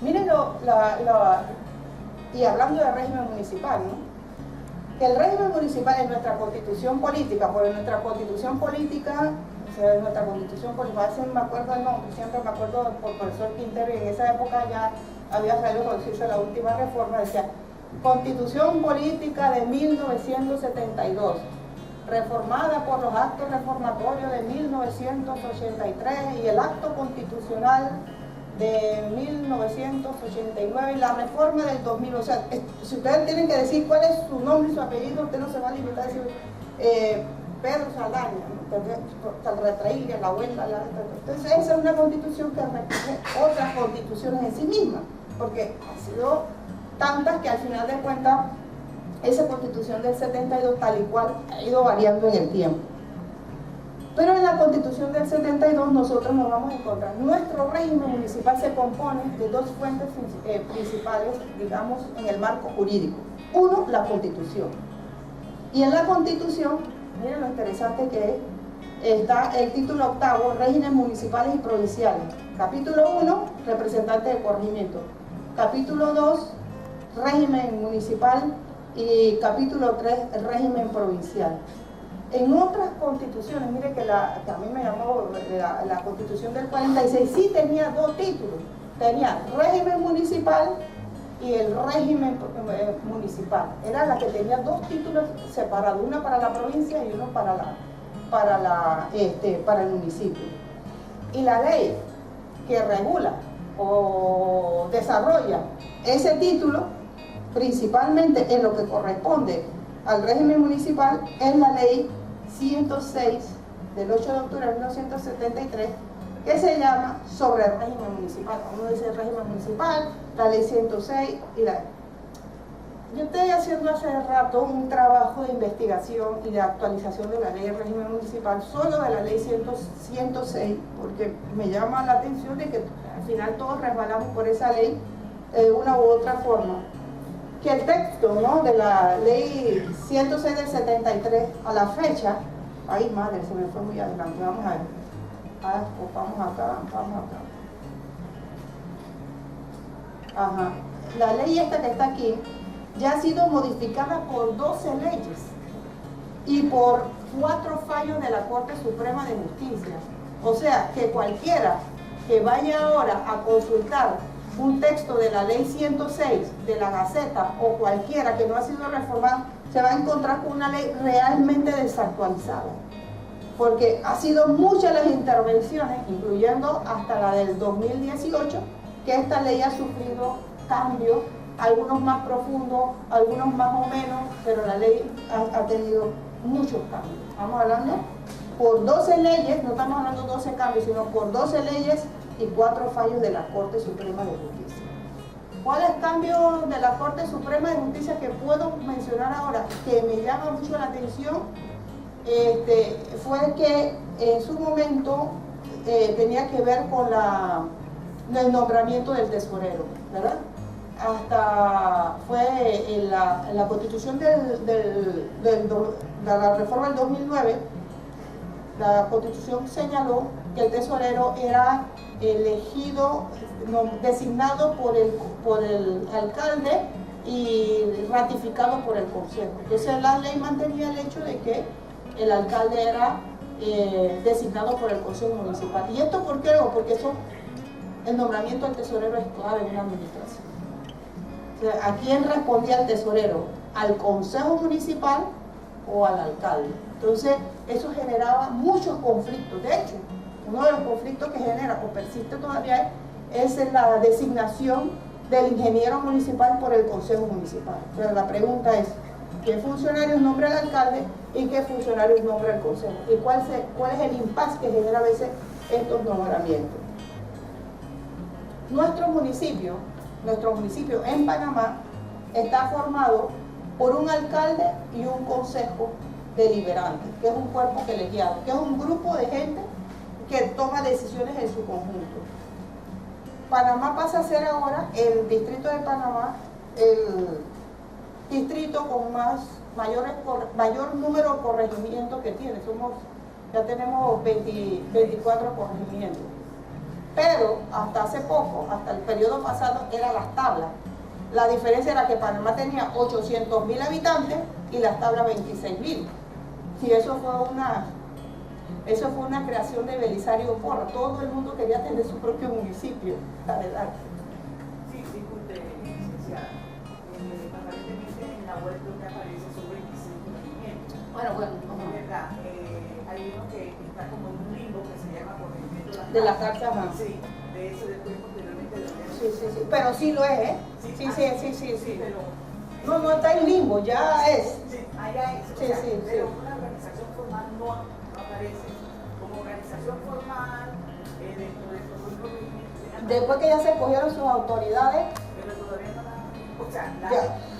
Miren y hablando del régimen municipal, ¿no? Que el régimen municipal es nuestra constitución política, porque nuestra constitución política, a veces me acuerdo el nombre, siempre me acuerdo por el profesor Quintero, y en esa época ya había salido cuando se hizo la última reforma, decía Constitución Política de 1972, reformada por los actos reformatorios de 1983 y el acto constitucional de 1989 y la reforma del 2000. O sea, si ustedes tienen que decir cuál es su nombre y su apellido, usted no se va a limitar a decir Pedro Saldaña, ¿no? Retraída, la abuela, entonces esa es una constitución que recoge otras constituciones en sí misma, porque ha sido tantas que al final de cuentas esa constitución del 72 tal y cual ha ido variando en el tiempo. Pero en la constitución del 72 nosotros nos vamos a encontrar, nuestro régimen municipal se compone de dos fuentes principales, digamos, en el marco jurídico. Uno, la constitución. Y en la constitución, miren lo interesante que es, está el título octavo, Regímenes Municipales y Provinciales. Capítulo 1, Representante de Corregimiento. Capítulo 2, Régimen Municipal. Y capítulo 3, el régimen provincial. En otras constituciones, mire que a mí me llamó la constitución del 46, sí tenía dos títulos. Tenía régimen municipal y el régimen municipal. Era la que tenía dos títulos separados, uno para la provincia y uno para el municipio. Y la ley que regula o desarrolla ese título, principalmente en lo que corresponde al régimen municipal, es la ley 106 del 8 de octubre de 1973, que se llama sobre el régimen municipal. Uno dice el régimen municipal, la ley 106 y la... Yo estoy haciendo hace rato un trabajo de investigación y de actualización de la ley del régimen municipal, solo de la ley 106, porque me llama la atención de que al final todos resbalamos por esa ley de una u otra forma. Que el texto, ¿no?, de la ley 106 del 73 a la fecha, ay madre, se me fue muy adelante, vamos a ver, vamos acá, ajá, la ley esta que está aquí ya ha sido modificada por 12 leyes y por 4 fallos de la Corte Suprema de Justicia. O sea, que cualquiera que vaya ahora a consultar un texto de la ley 106 de la Gaceta o cualquiera que no ha sido reformado, se va a encontrar con una ley realmente desactualizada. Porque ha sido muchas las intervenciones, incluyendo hasta la del 2018, que esta ley ha sufrido cambios, algunos más profundos, algunos más o menos, pero la ley ha tenido muchos cambios. Estamos hablando por 12 leyes, no estamos hablando de 12 cambios, sino por 12 leyes y 4 fallos de la Corte Suprema de Justicia. ¿Cuáles cambios de la Corte Suprema de Justicia que puedo mencionar ahora, que me llama mucho la atención? Fue que en su momento tenía que ver con el nombramiento del tesorero, ¿verdad? Hasta fue en la constitución de la reforma del 2009, la constitución señaló que el tesorero era elegido, designado por el alcalde y ratificado por el consejo. Entonces la ley mantenía el hecho de que el alcalde era designado por el consejo municipal. ¿Y esto por qué? Porque el nombramiento del tesorero es clave en una administración. O sea, ¿a quién respondía el tesorero? ¿Al consejo municipal o al alcalde? Entonces eso generaba muchos conflictos. De hecho, uno de los conflictos que genera o persiste todavía es la designación del ingeniero municipal por el consejo municipal. Pero la pregunta es, ¿qué funcionarios nombra el alcalde y qué funcionarios nombra el consejo? ¿Y cuál es el impasse que genera a veces estos nombramientos? Nuestro municipio en Panamá está formado por un alcalde y un consejo deliberante, que es un cuerpo colegiado, que es un grupo de gente que toma decisiones en su conjunto. Panamá pasa a ser ahora el distrito de Panamá, el distrito con mayor número de corregimientos que tiene. Ya tenemos 24 corregimientos. Pero hasta hace poco, hasta el periodo pasado, eran las tablas. La diferencia era que Panamá tenía 800.000 habitantes y las tablas 26.000. Y eso fue una creación de Belisario Porras. Todo el mundo quería tener su propio municipio, la verdad. Sí, disculpe, licenciada. Aparentemente en la web donde aparece son 25 regimientos. Bueno. Es verdad, hay uno que está como en un limbo que se llama corregimiento De las taxas. Sí, de eso después posteriormente lo vemos. Sí. Pero sí lo es, ¿eh? Sí. Pero, no está en limbo, ya es. Sí, allá es. Sí. Pero una organización formal no aparece. Como organización formal, dentro de estos otros regimientos. Después que ya se escogieron sus autoridades, Pero todavía no la. O sea,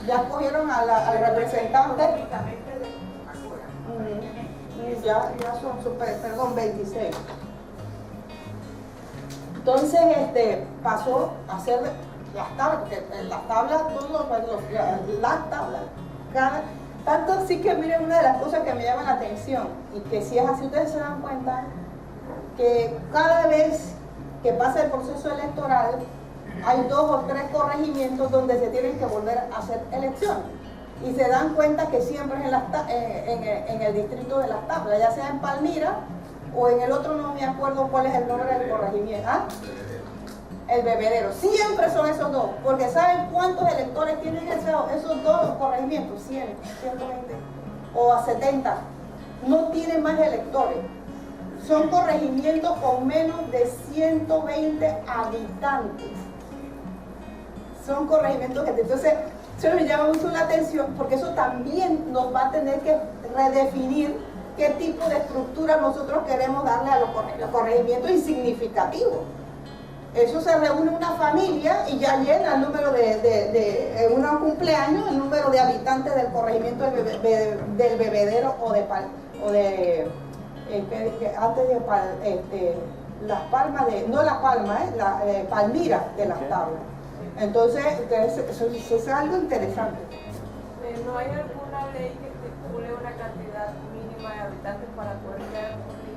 ya escogieron al representante. Técnicamente de afuera. Ya son 26. Entonces pasó a hacer las tablas, porque en las tablas, tanto así que miren, una de las cosas que me llama la atención, y que si es así ustedes se dan cuenta, que cada vez que pasa el proceso electoral, hay 2 o 3 corregimientos donde se tienen que volver a hacer elecciones. Y se dan cuenta que siempre es en el distrito de las tablas, ya sea en Palmira o en el otro, no me acuerdo cuál es el nombre del corregimiento. El Bebedero. Siempre son esos 2, porque ¿saben cuántos electores tienen esos 2 corregimientos? 100, 120 o a 70. No tienen más electores. Son corregimientos con menos de 120 habitantes. Son corregimientos que entonces eso me llama mucho la atención, porque eso también nos va a tener que redefinir qué tipo de estructura nosotros queremos darle a los corregimientos insignificativos. Eso se reúne una familia y ya llena el número en un cumpleaños, el número de habitantes del corregimiento del Bebedero Las Palmas Palmira de las Tablas. Entonces, eso es algo interesante. ¿No hay alguna ley que estipule una cantidad mínima de habitantes para poder crear un corregimiento?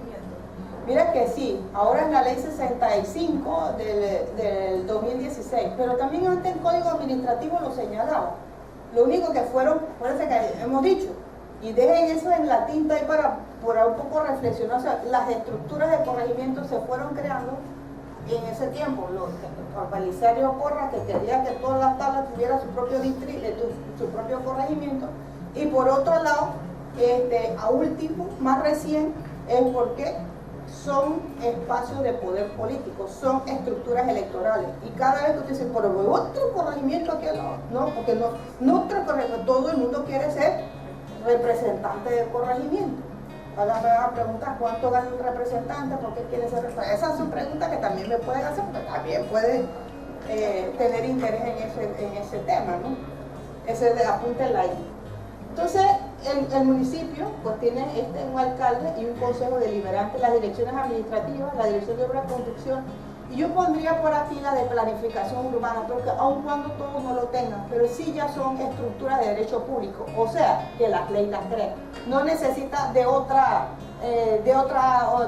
Mira que sí, ahora es la ley 65 del 2016, pero también antes el Código Administrativo lo señalaba. Lo único que parece que hemos dicho, y dejen eso en la tinta ahí para un poco reflexionar, o sea, las estructuras de corregimiento se fueron creando en ese tiempo. Por Belisario Porras, que quería que todas las tablas tuvieran su propio distrito, su propio corregimiento, Y por otro lado, a último, más recién, es porque son espacios de poder político, son estructuras electorales. Y cada vez que usted dice, pero otro corregimiento aquí al lado, no, porque no otro corregimiento, todo el mundo quiere ser representante del corregimiento. Ahora me van a preguntar cuánto gana un representante, por qué quiere ser representante. Esas son preguntas que también me pueden hacer, porque también pueden tener interés en ese tema, ¿no? Ese de apúntenla ahí. Entonces, el municipio pues tiene un alcalde y un consejo deliberante, las direcciones administrativas, la dirección de obras de construcción, y yo pondría por aquí la de planificación urbana, porque aun cuando todos no lo tengan, pero sí ya son estructuras de derecho público, o sea, que la ley las crea. No necesita de otro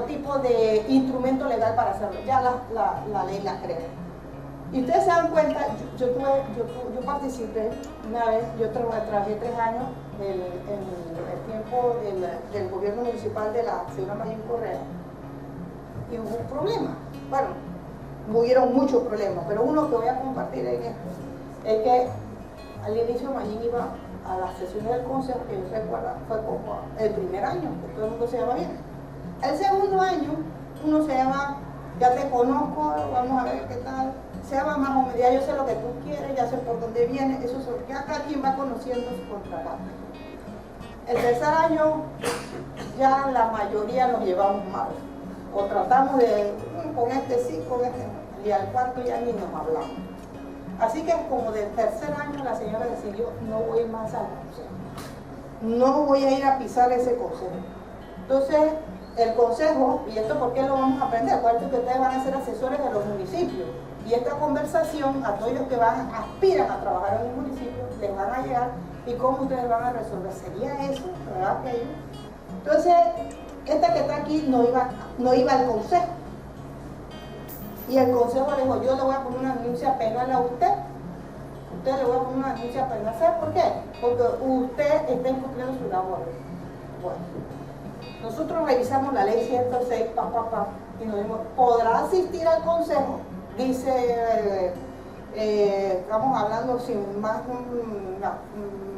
tipo de instrumento legal para hacerlo, ya la ley las crea. Y ustedes se dan cuenta, yo participé una vez, yo trabajé 3 años en el tiempo del gobierno municipal de la señora Mayín Correa, y hubo un problema. Bueno, hubieron muchos problemas, pero uno que voy a compartir en esto es que al inicio Mayín iba a las sesiones del consejo, que yo recuerdo, fue como el primer año, que todo el mundo se llama bien. El segundo año, uno se llama, ya te conozco, vamos a ver qué tal. Se llama más o menos, ya yo sé lo que tú quieres, ya sé por dónde viene, eso es porque cada quien va conociendo su contraparte. El tercer año ya la mayoría nos llevamos mal, o tratamos de, con este sí, con este no, y al cuarto ya ni nos hablamos. Así que como del tercer año la señora decidió, no voy a ir más al consejo, no voy a ir a pisar ese consejo. Entonces, el consejo, y esto por qué lo vamos a aprender, acuérdense que ustedes van a ser asesores de los municipios, y esta conversación a todos los que aspiran a trabajar en un municipio les van a llegar, y cómo ustedes van a resolver. Sería eso, ¿verdad? Entonces, esta que está aquí no iba al consejo, y el consejo le dijo, yo le voy a poner una denuncia penal a usted le voy a poner una denuncia penal. ¿Sabe por qué? Porque usted está incumpliendo su labor. Bueno, nosotros revisamos la ley 106, y nos dimos, podrá asistir al consejo, dice, estamos hablando sin más,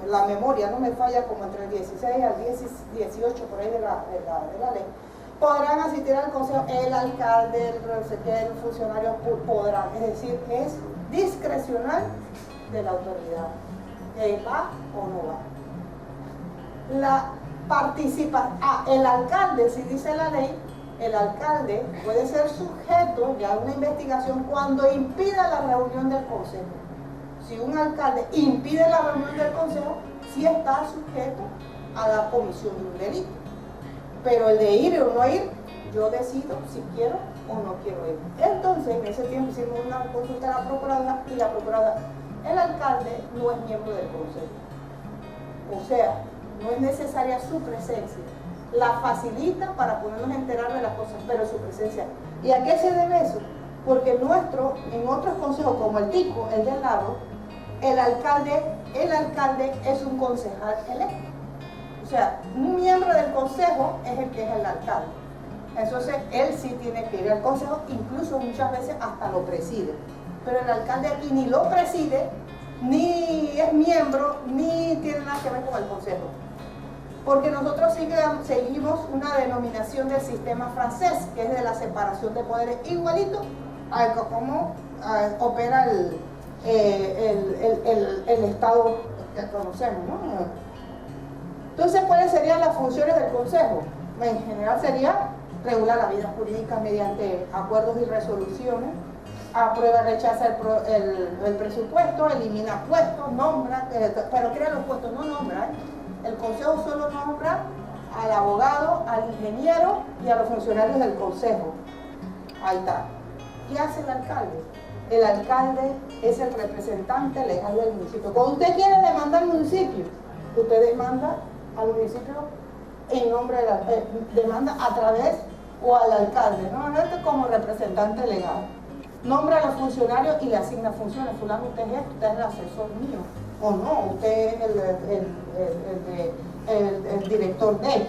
la memoria no me falla, como entre el 16 al 18 por ahí de la ley. Podrán asistir al consejo el alcalde, el funcionario podrán, es decir, es discrecional de la autoridad, va o no va. La participación, el alcalde, si dice la ley, el alcalde puede ser sujeto de una investigación cuando impida la reunión del consejo. Si un alcalde impide la reunión del consejo, sí está sujeto a la comisión de un delito. Pero el de ir o no ir, yo decido si quiero o no quiero ir. Entonces, en ese tiempo hicimos una consulta a la procuradora, y la procuradora, el alcalde no es miembro del consejo. O sea, no es necesaria su presencia. La facilita para podernos enterar de las cosas, pero su presencia. ¿Y a qué se debe eso? Porque en otros consejos, como el TICO, el del lado, el alcalde es un concejal electo. O sea, un miembro del consejo es el que es el alcalde. Entonces, él sí tiene que ir al consejo, incluso muchas veces hasta lo preside. Pero el alcalde aquí ni lo preside, ni es miembro, ni tiene nada que ver con el consejo. Porque nosotros seguimos una denominación del sistema francés, que es de la separación de poderes, igualito a cómo opera el Estado que conocemos, ¿no? Entonces, ¿cuáles serían las funciones del consejo? En general sería regular la vida jurídica mediante acuerdos y resoluciones, aprueba, rechaza el presupuesto, elimina puestos, nombra, pero crea los puestos, no nombra, El consejo solo nombra al abogado, al ingeniero y a los funcionarios del consejo. Ahí está. ¿Qué hace el alcalde? El alcalde es el representante legal del municipio. Cuando usted quiere demandar al municipio, usted demanda al municipio en nombre de demanda a través o al alcalde, normalmente como representante legal. Nombra a los funcionarios y le asigna funciones. Fulano, usted es esto, usted es el asesor mío. O no, usted es el director de,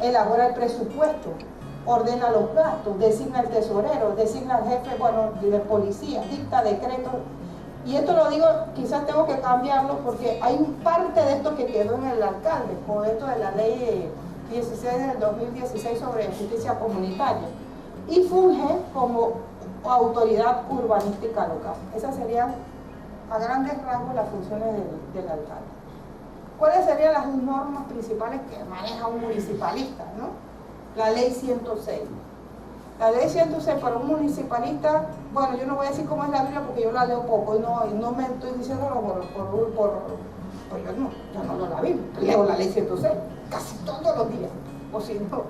elabora el presupuesto, ordena los gastos, designa el tesorero, designa al jefe, de policía, dicta decretos. y esto lo digo, quizás tengo que cambiarlo porque hay parte de esto que quedó en el alcalde, con esto de la ley 16 del 2016 sobre justicia comunitaria, y funge como autoridad urbanística local. Esas serían a grandes rasgos las funciones del alcalde. ¿Cuáles serían las normas principales que maneja un municipalista, ¿no? La ley 106. La ley 106 para un municipalista, bueno, yo no voy a decir cómo es la Biblia porque yo la leo poco y no me estoy diciéndolo pues yo no leo la Biblia, leo la ley 106 casi todos los días, o si no.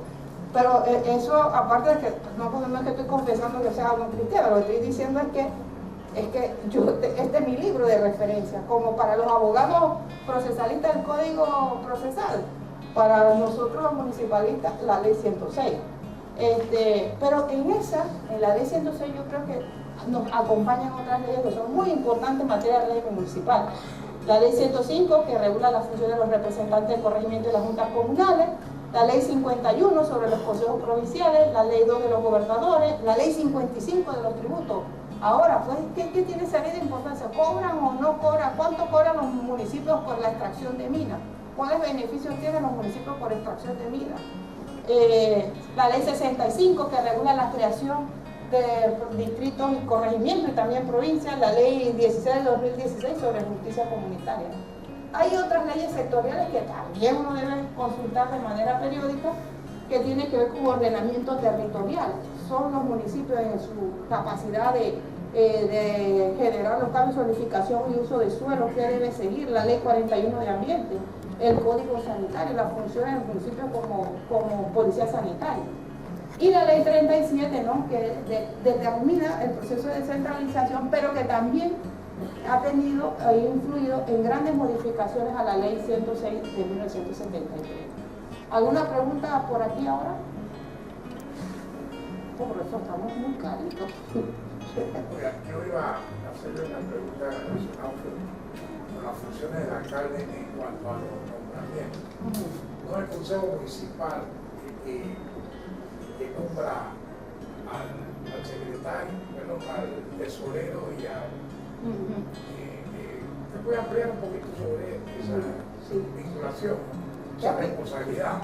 Pero eso, aparte de que, no es que estoy confesando que sea un cristiano, lo que estoy diciendo es que este es mi libro de referencia, como para los abogados procesalistas del Código Procesal, para nosotros los municipalistas la ley 106. Pero en la ley 106 yo creo que nos acompañan otras leyes que son muy importantes en materia de régimen municipal. La ley 105 que regula la función de los representantes de corregimiento de las juntas comunales, la ley 51 sobre los consejos provinciales, la ley 2 de los gobernadores, la ley 55 de los tributos. Ahora, pues, ¿qué tiene esa ley de importancia? ¿Cobran o no cobran? ¿Cuánto cobran los municipios por la extracción de minas? ¿Cuáles beneficios tienen los municipios por extracción de minas? La ley 65 que regula la creación de distritos y corregimientos y también provincias, la ley 16 de 2016 sobre justicia comunitaria. Hay otras leyes sectoriales que también uno debe consultar de manera periódica que tienen que ver con ordenamiento territorial. Son los municipios en su capacidad de generar los cambios de zonificación y uso de suelo que debe seguir, la ley 41 de ambiente, el código sanitario, las funciones del municipio como policía sanitaria. Y la ley 37, ¿no? Que determina el proceso de descentralización, pero que también ha tenido e influido en grandes modificaciones a la ley 106 de 1973. ¿Alguna pregunta por aquí ahora? Por eso estamos muy caritos. Oiga, yo iba a hacerle una pregunta relacionada con las funciones del alcalde en cuanto a los nombramientos. No el Consejo Municipal que nombra al secretario, al tesorero y al... ¿Usted puede ampliar un poquito sobre esa vinculación, esa responsabilidad?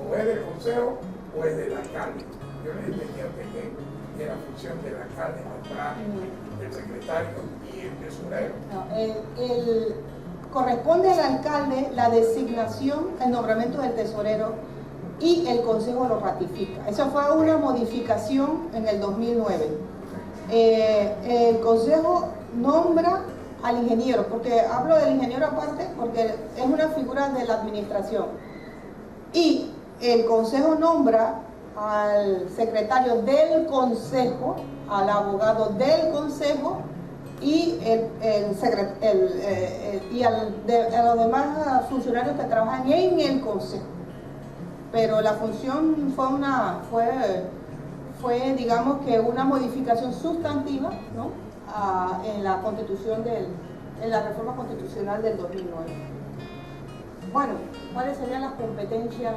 ¿O es del Consejo o es del alcalde? Yo le entendía que la función del alcalde nombrar el secretario y el tesorero. Corresponde al alcalde la designación, el nombramiento del tesorero y el consejo lo ratifica. Eso fue una modificación en el 2009. El consejo nombra al ingeniero, porque hablo del ingeniero aparte porque es una figura de la administración, y el consejo nombra al secretario del consejo, al abogado del consejo y a los demás funcionarios que trabajan en el consejo. Pero la función fue digamos que una modificación sustantiva, ¿no? En la constitución en la reforma constitucional del 2009. Bueno, ¿cuáles serían las competencias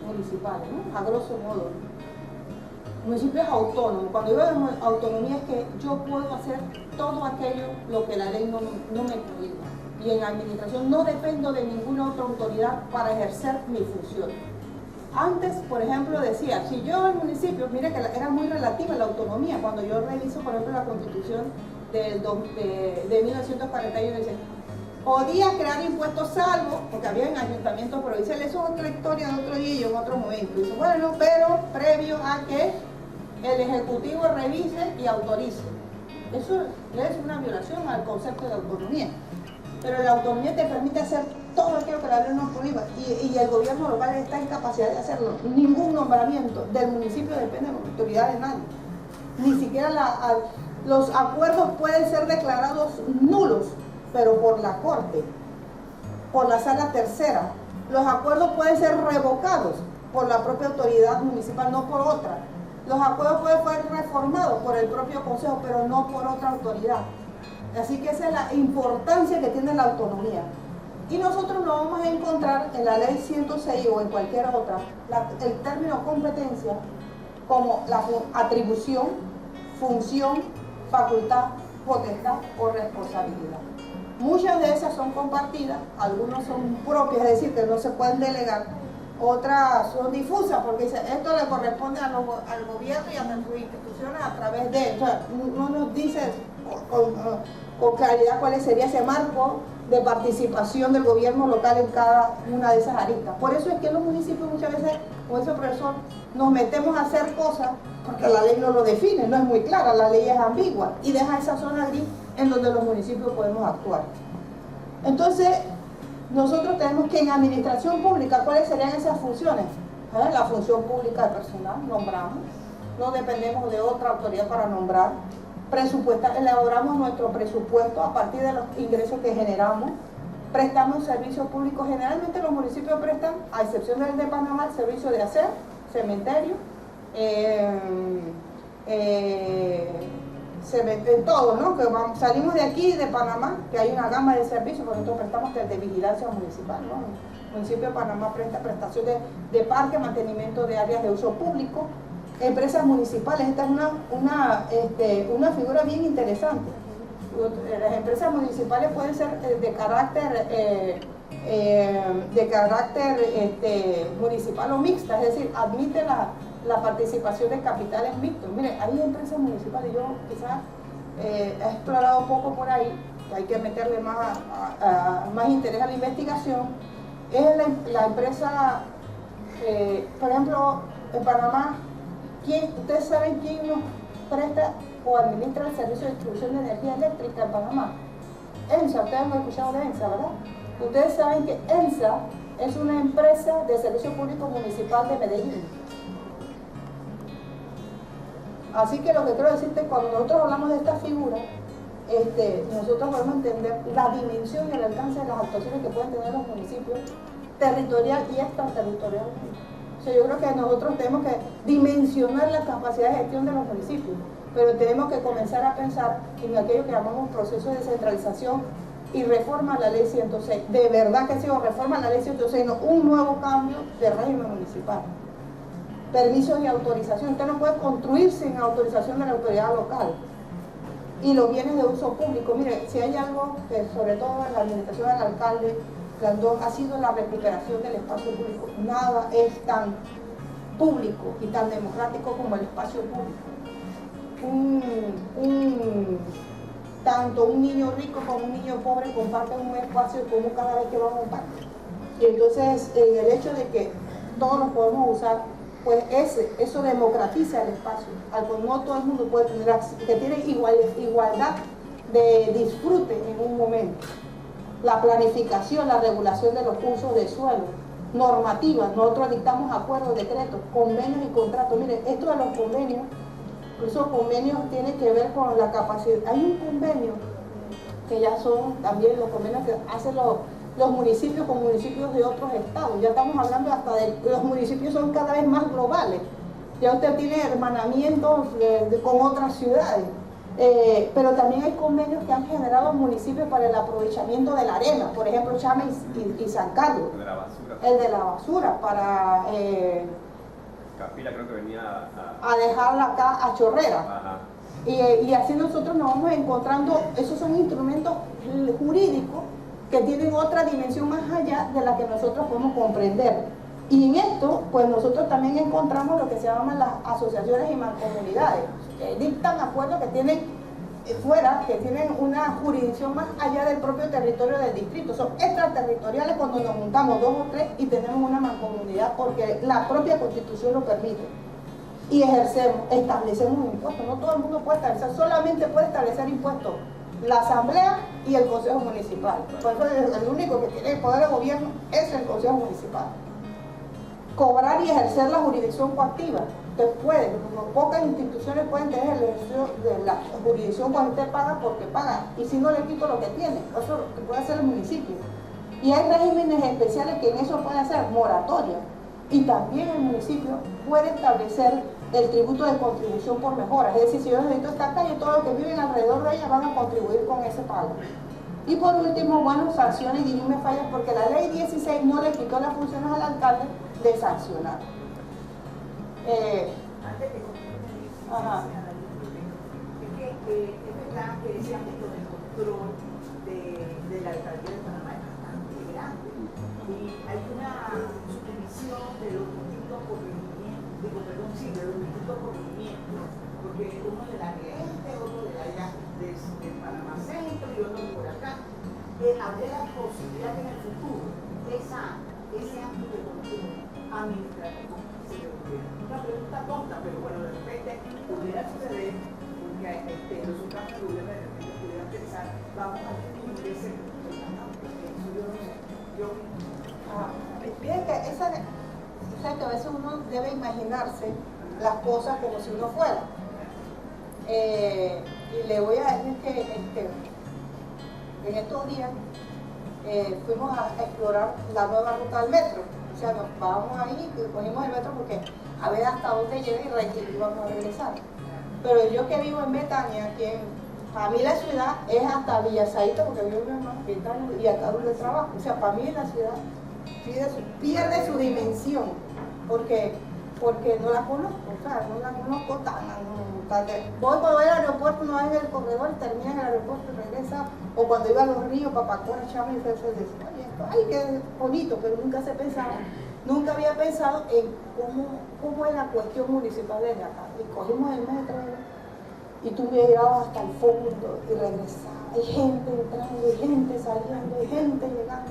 municipales, ¿no? A grosso modo? El municipio es autónomo. Cuando digo autonomía es que yo puedo hacer todo aquello lo que la ley no me prohíbe. Y en administración no dependo de ninguna otra autoridad para ejercer mi función. Antes, por ejemplo, decía, si yo el municipio, mire que era muy relativa la autonomía, cuando yo reviso, por ejemplo, la constitución de 1941, dice, podía crear impuestos salvo, porque había en ayuntamientos provinciales, eso es otra historia de otro día y en otro momento. Dice, bueno, pero previo a que el Ejecutivo revise y autorice. Eso es una violación al concepto de autonomía. Pero la autonomía te permite hacer todo aquello que la ley no prohíba y el gobierno local está en capacidad de hacerlo. Ningún nombramiento del municipio depende de la autoridad de nadie. Ni siquiera los acuerdos pueden ser declarados nulos, pero por la Corte, por la Sala Tercera. Los acuerdos pueden ser revocados por la propia autoridad municipal, no por otra. Los acuerdos pueden ser reformados por el propio Consejo, pero no por otra autoridad. Así que esa es la importancia que tiene la autonomía. Y nosotros lo vamos a encontrar en la ley 106 o en cualquier otra, el término competencia como la atribución, función, facultad, potestad o responsabilidad. Muchas de esas son compartidas, algunas son propias, es decir, que no se pueden delegar, otras son difusas porque dice, esto le corresponde al gobierno y a las instituciones a través de, o sea, no nos dice con claridad cuál sería ese marco de participación del gobierno local en cada una de esas aristas. Por eso es que los municipios muchas veces, como dice el profesor, nos metemos a hacer cosas porque la ley no lo define, no es muy clara, la ley es ambigua y deja esa zona gris en donde los municipios podemos actuar. Entonces, nosotros tenemos que en administración pública, ¿cuáles serían esas funciones? La función pública de personal, nombramos, no dependemos de otra autoridad para nombrar, presupuestar, elaboramos nuestro presupuesto a partir de los ingresos que generamos, prestamos servicios públicos, generalmente los municipios prestan, a excepción del de Panamá, el servicio de aseo, cementerio, todo, ¿no? Que salimos de aquí, de Panamá, que hay una gama de servicios, por ejemplo, prestamos el de vigilancia municipal, ¿no? El municipio de Panamá presta prestaciones de parque, mantenimiento de áreas de uso público, empresas municipales. Esta es una figura bien interesante. Las empresas municipales pueden ser de carácter municipal o mixta, es decir, admite la participación de capitales mixtos. Mire, hay empresas municipales, yo quizás he explorado poco por ahí, que hay que meterle más interés a la investigación. Es la empresa, por ejemplo, en Panamá, ¿ustedes saben quién nos presta o administra el servicio de distribución de energía eléctrica en Panamá? ENSA, ustedes han escuchado de ENSA, ¿verdad? Ustedes saben que ENSA es una empresa de servicio público municipal de Medellín. Así que lo que quiero decirte, cuando nosotros hablamos de esta figura, nosotros podemos entender la dimensión y el alcance de las actuaciones que pueden tener los municipios territorial y extraterritorialmente. O sea, yo creo que nosotros tenemos que dimensionar la capacidad de gestión de los municipios, pero tenemos que comenzar a pensar en aquello que llamamos proceso de descentralización y reforma a la ley 106. De verdad que ha sido reforma a la ley 106, no un nuevo cambio de régimen municipal. Permisos y autorización. Usted no puede construir sin autorización de la autoridad local. Y los bienes de uso público. Mire, si hay algo que sobre todo en la administración del alcalde Blandón ha sido la recuperación del espacio público. Nada es tan público y tan democrático como el espacio público. Tanto un niño rico como un niño pobre comparten un espacio común cada vez que van a un parque. Y entonces el hecho de que todos los podemos usar, pues eso democratiza el espacio. No todo el mundo puede tener acceso, que tiene igualdad de disfrute en un momento. La planificación, la regulación de los usos de suelo, normativas, nosotros dictamos acuerdos, decretos, convenios y contratos. Miren, esto de los convenios, esos convenios tienen que ver con la capacidad. Hay un convenio que ya son también los convenios que hacen los municipios con municipios de otros estados. Ya estamos hablando hasta de los municipios son cada vez más globales. Ya usted tiene hermanamientos con otras ciudades. Pero también hay convenios que han generado municipios para el aprovechamiento de la arena, por ejemplo Chame y San Carlos. El de la basura. El de la basura, para Capila creo que venía a dejarla acá a Chorrera. Ajá. Y así nosotros nos vamos encontrando, esos son instrumentos jurídicos que tienen otra dimensión más allá de la que nosotros podemos comprender. Y en esto, pues nosotros también encontramos lo que se llaman las asociaciones y mancomunidades, que dictan acuerdos que tienen que tienen una jurisdicción más allá del propio territorio del distrito. Son extraterritoriales cuando nos juntamos 2 o 3 y tenemos una mancomunidad porque la propia Constitución lo permite. Y establecemos impuestos. No todo el mundo puede establecer, solamente puede establecer impuestos la Asamblea y el Consejo Municipal. Por eso el único que tiene el poder de gobierno es el Consejo Municipal. Cobrar y ejercer la jurisdicción coactiva. Usted puede, pocas instituciones pueden tener el ejercicio de la jurisdicción cuando usted paga porque paga. Y si no le quito lo que tiene, eso lo puede hacer el municipio. Y hay regímenes especiales que en eso pueden hacer moratoria. Y también el municipio puede establecer el tributo de contribución por mejoras. Es decir, si yo necesito esta calle, todos los que viven alrededor de ella van a contribuir con ese pago. Y por último, bueno, sanciones y dirime fallas, porque la ley 16 no le quitó las funciones al alcalde de sancionar. Antes de Ajá. es que es verdad que ese ámbito de control de la alcaldía de Panamá es bastante grande. Y hay una subdivisión de los distintos corregimientos, de los distintos corregimientos, porque uno de la Oriente, otro de allá de Panamá Centro y otro por acá. Habría la posibilidad que en el futuro ese ámbito de control administrativo se reduciera. Una pregunta tonta, pero bueno, de repente pudiera suceder, porque los órganos de gobierno de repente pudieran pensar, vamos a disminuir ese yo no sé. Miren que que a veces uno debe imaginarse las cosas como si uno fuera. Y le voy a decir que en estos días fuimos a explorar la nueva ruta del metro. O sea, nos vamos ahí, cogimos el metro porque a ver hasta dónde llega y íbamos a regresar. Pero yo que vivo en Betania, para mí la ciudad es hasta Villasaíta, porque yo vivo en Betania y acá donde trabajo. O sea, para mí la ciudad pierde su dimensión, porque no la conozco, o sea, no la conozco tan voy para ver el aeropuerto, no hay el corredor, termina en el aeropuerto y regresa, o cuando iba a los ríos, Papacora, Chama y Celso, decía, oye, esto, ay, qué bonito, pero nunca había pensado en cómo es la cuestión municipal desde acá. Y cogimos el metro y tú llegabas hasta el fondo y regresabas, hay gente entrando, hay gente saliendo, hay gente llegando.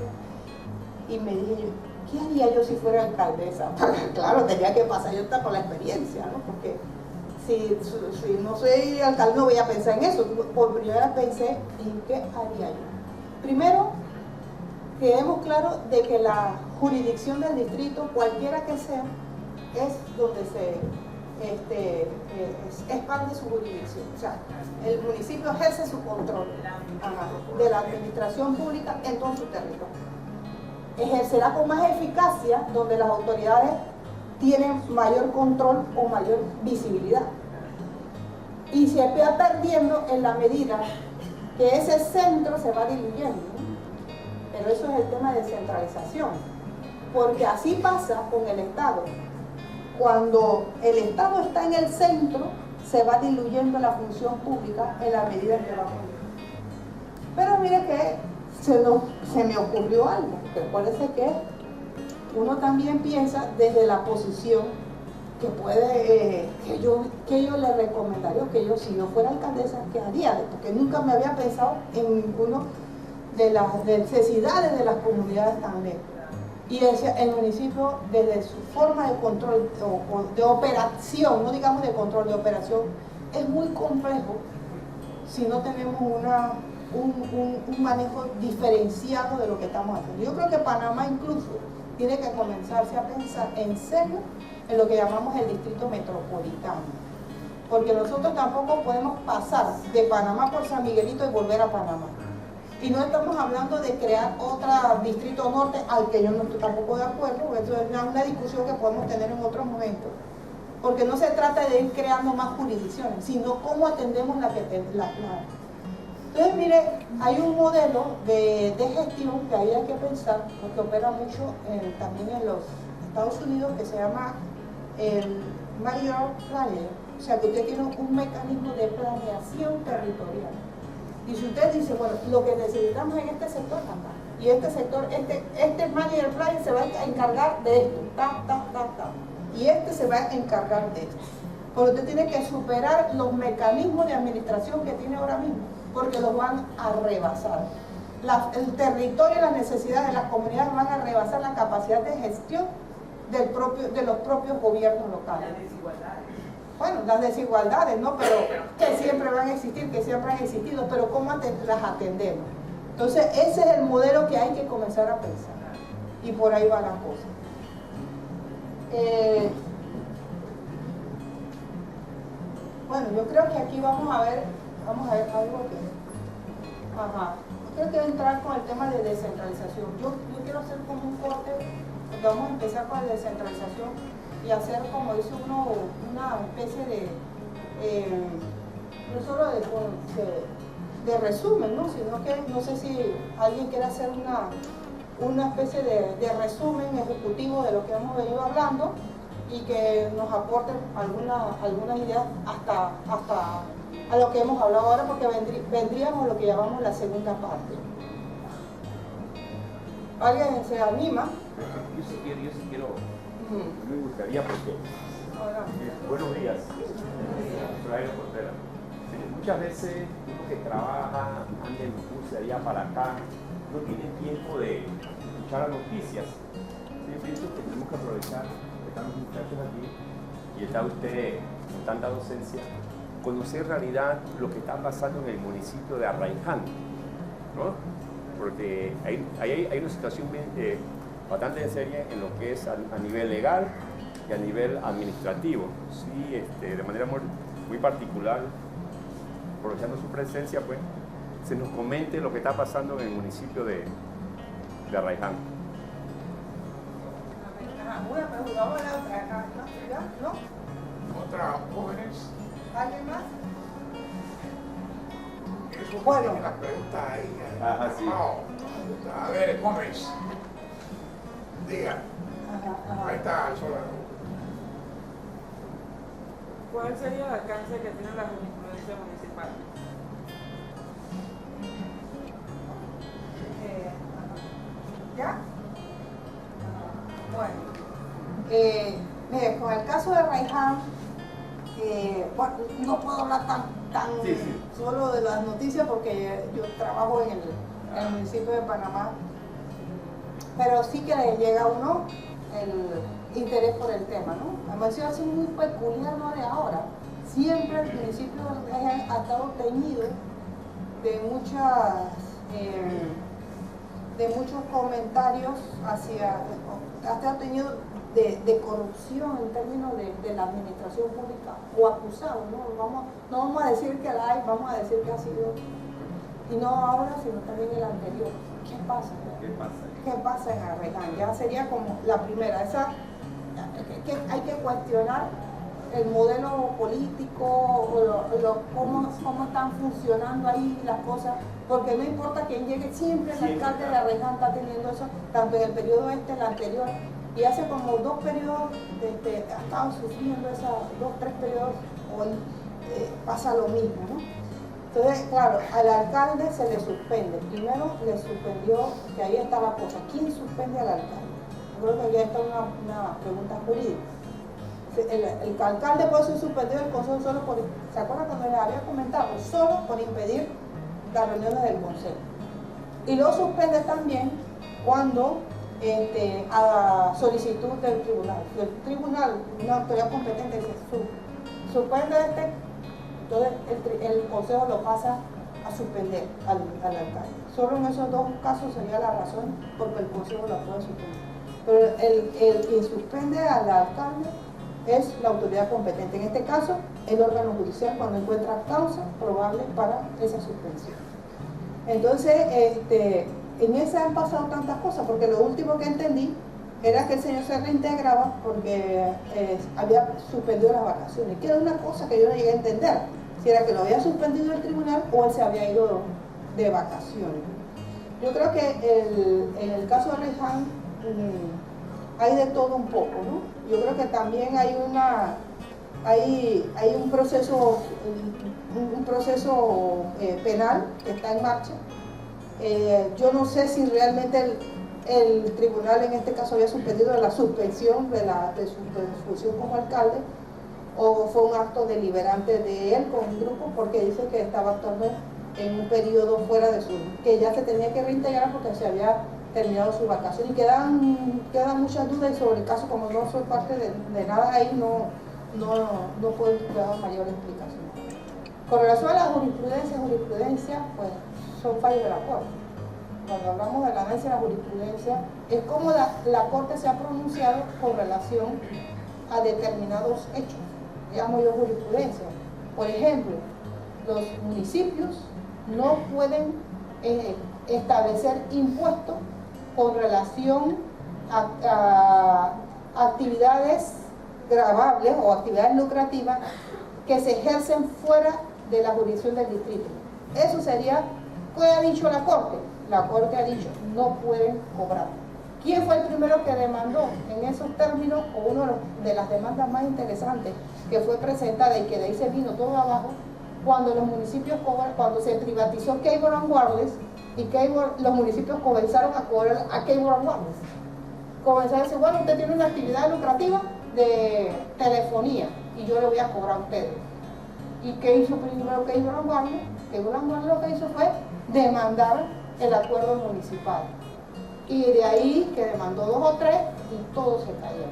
Y me dije yo, ¿qué haría yo si fuera alcaldesa? Claro, tenía que pasar yo por la experiencia, ¿no? Porque si no soy alcalde no voy a pensar en eso. Por primera vez pensé en qué haría yo. Primero, quedemos claros de que la jurisdicción del distrito, cualquiera que sea, es donde es parte de su jurisdicción. O sea, el municipio ejerce su control de la administración pública en todo su territorio. Ejercerá con más eficacia donde las autoridades tienen mayor control o mayor visibilidad. Y se va perdiendo en la medida que ese centro se va diluyendo, ¿no? Pero eso es el tema de descentralización, porque así pasa con el Estado. Cuando el Estado está en el centro, se va diluyendo la función pública en la medida que va poniendo. Pero mire que se me ocurrió algo, que parece que uno también piensa desde la posición que puede, que yo le recomendaría, que yo si yo fuera alcaldesa, ¿qué haría? Porque nunca me había pensado en ninguno de las necesidades de las comunidades tan lejos. Y el municipio, desde su forma de control o de operación, no digamos de control, de operación, es muy complejo si no tenemos un manejo diferenciado de lo que estamos haciendo. Yo creo que Panamá incluso tiene que comenzarse a pensar en serio en lo que llamamos el distrito metropolitano, porque nosotros tampoco podemos pasar de Panamá por San Miguelito y volver a Panamá. Y no estamos hablando de crear otro distrito norte, al que yo no estoy tampoco de acuerdo, porque eso es una discusión que podemos tener en otros momentos, porque no se trata de ir creando más jurisdicciones, sino cómo atendemos la que la. Entonces, mire, hay un modelo de gestión que había que pensar, porque opera mucho también en los Estados Unidos, que se llama el Mayor Planning, o sea, que usted tiene un mecanismo de planeación territorial. Y si usted dice, bueno, lo que necesitamos en este sector, y este sector, este Mayor Planning se va a encargar de esto, y este se va a encargar de esto. Pero usted tiene que superar los mecanismos de administración que tiene ahora mismo, porque los van a rebasar. El territorio y las necesidades de las comunidades van a rebasar la capacidad de gestión de los propios gobiernos locales. Las desigualdades. Bueno, las desigualdades, ¿no? Pero que siempre van a existir, que siempre han existido, pero ¿cómo las atendemos? Entonces, ese es el modelo que hay que comenzar a pensar. Y por ahí va la cosa. Bueno, yo creo que aquí vamos a ver algo que... Ajá. Yo creo que voy a entrar con el tema de descentralización. Yo quiero hacer como un corte, porque vamos a empezar con la descentralización y hacer, como dice uno, una especie de... no solo de resumen, ¿no? Sino que no sé si alguien quiere hacer una especie de resumen ejecutivo de lo que hemos venido hablando y que nos aporten algunas ideas hasta a lo que hemos hablado ahora, porque vendríamos a lo que llamamos la segunda parte. ¿Alguien se anima? Yo sí quiero, me gustaría porque, buenos días, soy Jairo Contreras. Muchas veces uno que trabaja, anda en bus de allá para acá, no tiene tiempo de escuchar las noticias. Yo pienso que tenemos que aprovechar que están los muchachos aquí y está usted con tanta docencia, conocer en realidad lo que está pasando en el municipio de Arraiján, ¿no? Porque hay una situación bastante seria en lo que es a nivel legal y a nivel administrativo. Sí, de manera muy particular, aprovechando su presencia, pues, se nos comente lo que está pasando en el municipio de Arraiján. Una pregunta, vamos a la otra. ¿No? Otra, jóvenes. ¿Alguien más? Eso Bueno. tiene la pregunta ahí. Ajá, sí. A ver, Gómez. Diga. Ajá. Ahí está, sola. ¿Cuál sería el alcance que tiene la jurisprudencia municipal? ¿Ya? Bueno, mire, con el caso de Arraiján, bueno, no puedo hablar tan Sí. solo de las noticias porque yo trabajo en el municipio de Panamá, pero sí que le llega a uno el interés por el tema, ¿no? Además, es así muy peculiar, no de ahora. Siempre el municipio de Arraiján ha estado teñido de muchos comentarios ha estado teñido de corrupción en términos de la administración pública o acusado, ¿no? No vamos a decir que la hay, vamos a decir que ha sido, y no ahora, sino también el anterior. ¿Qué pasa? ¿Qué pasa en Arraiján? Ya sería como la primera, que hay que cuestionar el modelo político, cómo están funcionando ahí las cosas, porque no importa quién llegue, siempre el alcalde de Arraiján está teniendo eso, tanto en el periodo el anterior, y hace como 2 periodos ha estado sufriendo esos 2-3 periodos, hoy pasa lo mismo, ¿no? Entonces, claro, al alcalde se le suspende. Primero le suspendió, que ahí está la cosa. ¿Quién suspende al alcalde? Yo creo que ya está una pregunta jurídica. El alcalde puede ser suspendido del consejo solo por, ¿se acuerdan cuando les había comentado? Solo por impedir las reuniones del consejo. Y lo suspende también cuando, a solicitud del tribunal. Si el tribunal, una autoridad competente, dice, suspende entonces el consejo lo pasa a suspender al alcalde. Solo en esos 2 casos sería la razón porque el consejo la puede suspender. Pero el que suspende al alcalde es la autoridad competente. En este caso, el órgano judicial cuando encuentra causa probable para esa suspensión. Entonces, en esa han pasado tantas cosas, porque lo último que entendí era que el señor se reintegraba porque había suspendido las vacaciones, que era una cosa que yo no llegué a entender, si era que lo había suspendido el tribunal o él se había ido de vacaciones. Yo creo que en el caso de Arraiján hay de todo un poco, ¿no? Yo creo que también hay un proceso penal que está en marcha. Yo no sé si realmente el tribunal en este caso había suspendido la suspensión de su función como alcalde, o fue un acto deliberante de él con un grupo, porque dice que estaba actuando en un periodo fuera de que ya se tenía que reintegrar porque se había terminado su vacación, y quedan muchas dudas, y sobre el caso, como no soy parte de nada ahí, no puedo dar mayor explicación. Con relación a la jurisprudencia, pues son fallos de la Corte. Cuando hablamos del análisis de la jurisprudencia, es como la Corte se ha pronunciado con relación a determinados hechos. Llamo yo jurisprudencia. Por ejemplo, los municipios no pueden establecer impuestos con relación a actividades gravables o actividades lucrativas que se ejercen fuera de la jurisdicción del distrito. Eso sería, ¿qué ha dicho la Corte? La Corte ha dicho, no pueden cobrar. ¿Quién fue el primero que demandó en esos términos, o una de las demandas más interesantes que fue presentada y que de ahí se vino todo abajo? cuando los municipios cobran, cuando se privatizó Cable and Wireless, y los municipios comenzaron a cobrar a Cable and Wireless. Comenzaron a decir, bueno, usted tiene una actividad lucrativa de telefonía y yo le voy a cobrar a ustedes. ¿Y qué hizo primero Cable and Wireless? Cable and Wireless lo que hizo fue demandar el acuerdo municipal. Y de ahí que demandó 2 o 3 y todos se cayeron.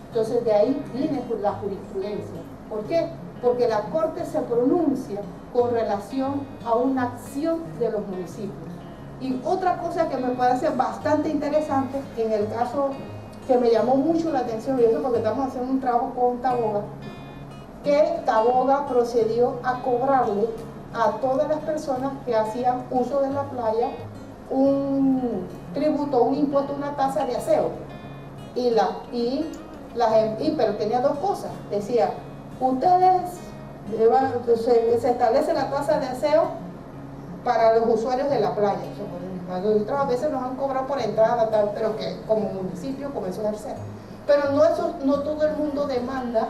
Entonces de ahí viene la jurisprudencia. ¿Por qué? Porque la Corte se pronuncia con relación a una acción de los municipios. Y otra cosa que me parece bastante interesante, en el caso que me llamó mucho la atención, y eso porque estamos haciendo un trabajo con Taboga, que Taboga procedió a cobrarle a todas las personas que hacían uso de la playa un tributo, un impuesto, una tasa de aseo. Pero tenía 2 cosas. Decía, ustedes se establece la tasa de aseo para los usuarios de la playa. Nosotros a veces nos han cobrado por entrada, tal, pero que como municipio comenzó a ejercer. Pero no todo el mundo demanda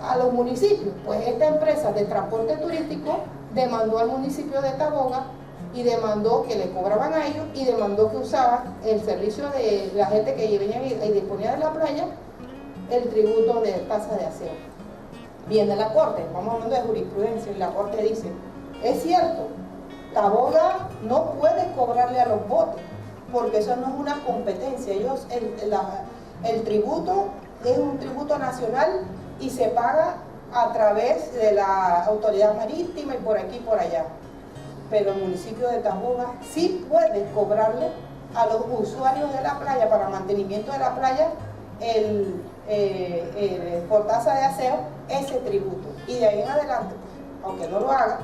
a los municipios. Pues esta empresa de transporte turístico demandó al municipio de Taboga y demandó que le cobraban a ellos y demandó que usaban el servicio de la gente que venía y disponía de la playa, el tributo de tasa de aseo. Viene la Corte, vamos hablando de jurisprudencia, y la Corte dice, es cierto, Taboga no puede cobrarle a los botes, porque eso no es una competencia. Ellos, el tributo es un tributo nacional y se paga a través de la autoridad marítima y por aquí y por allá. Pero el municipio de Taboga sí puede cobrarle a los usuarios de la playa para mantenimiento de la playa por tasa de aseo ese tributo. Y de ahí en adelante, aunque no lo haga,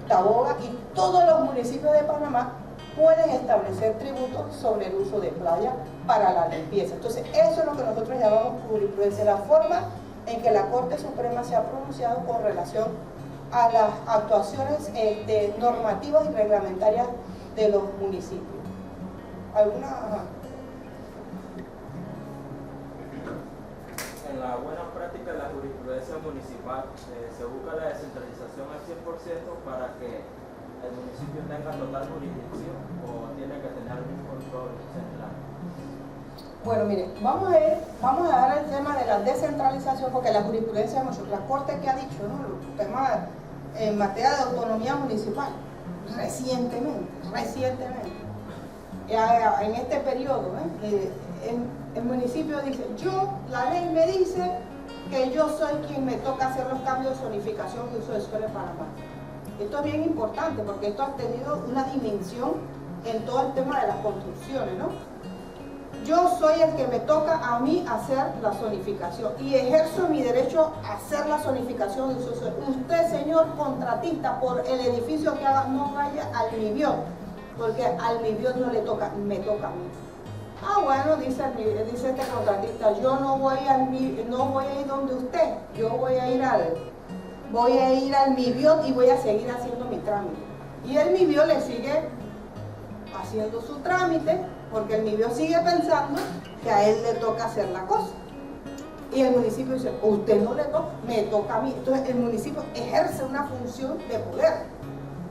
Taboga y todos los municipios de Panamá pueden establecer tributos sobre el uso de playa para la limpieza. Entonces, eso es lo que nosotros llamamos jurisprudencia, la forma en que la Corte Suprema se ha pronunciado con relación a las actuaciones normativas y reglamentarias de los municipios. ¿Alguna? Ajá. En la buena práctica de la jurisprudencia municipal se busca la descentralización al 100% para que el municipio tenga total jurisdicción o tiene que tener un control central. Bueno, mire, vamos a dar el tema de la descentralización, porque la jurisprudencia, la Corte que ha dicho, ¿no? El tema en materia de autonomía municipal, recientemente, en este periodo, el municipio dice, la ley me dice que yo soy quien me toca hacer los cambios de zonificación y uso de suelo en Panamá. Esto es bien importante porque esto ha tenido una dimensión en todo el tema de las construcciones, ¿no? Yo soy el que me toca a mí hacer la zonificación y ejerzo mi derecho a hacer la zonificación de uso de suelo. Usted, señor contratista, por el edificio que haga, no vaya al MIBIOT, porque al MIBIOT no le toca, me toca a mí. Ah, bueno, dice este contratista, yo no voy a ir donde usted, yo voy a ir al MIBIOT y voy a seguir haciendo mi trámite. Y el MIBIOT le sigue haciendo su trámite, porque el MIBIOT sigue pensando que a él le toca hacer la cosa. Y el municipio dice, usted no le toca, me toca a mí. Entonces el municipio ejerce una función de poder.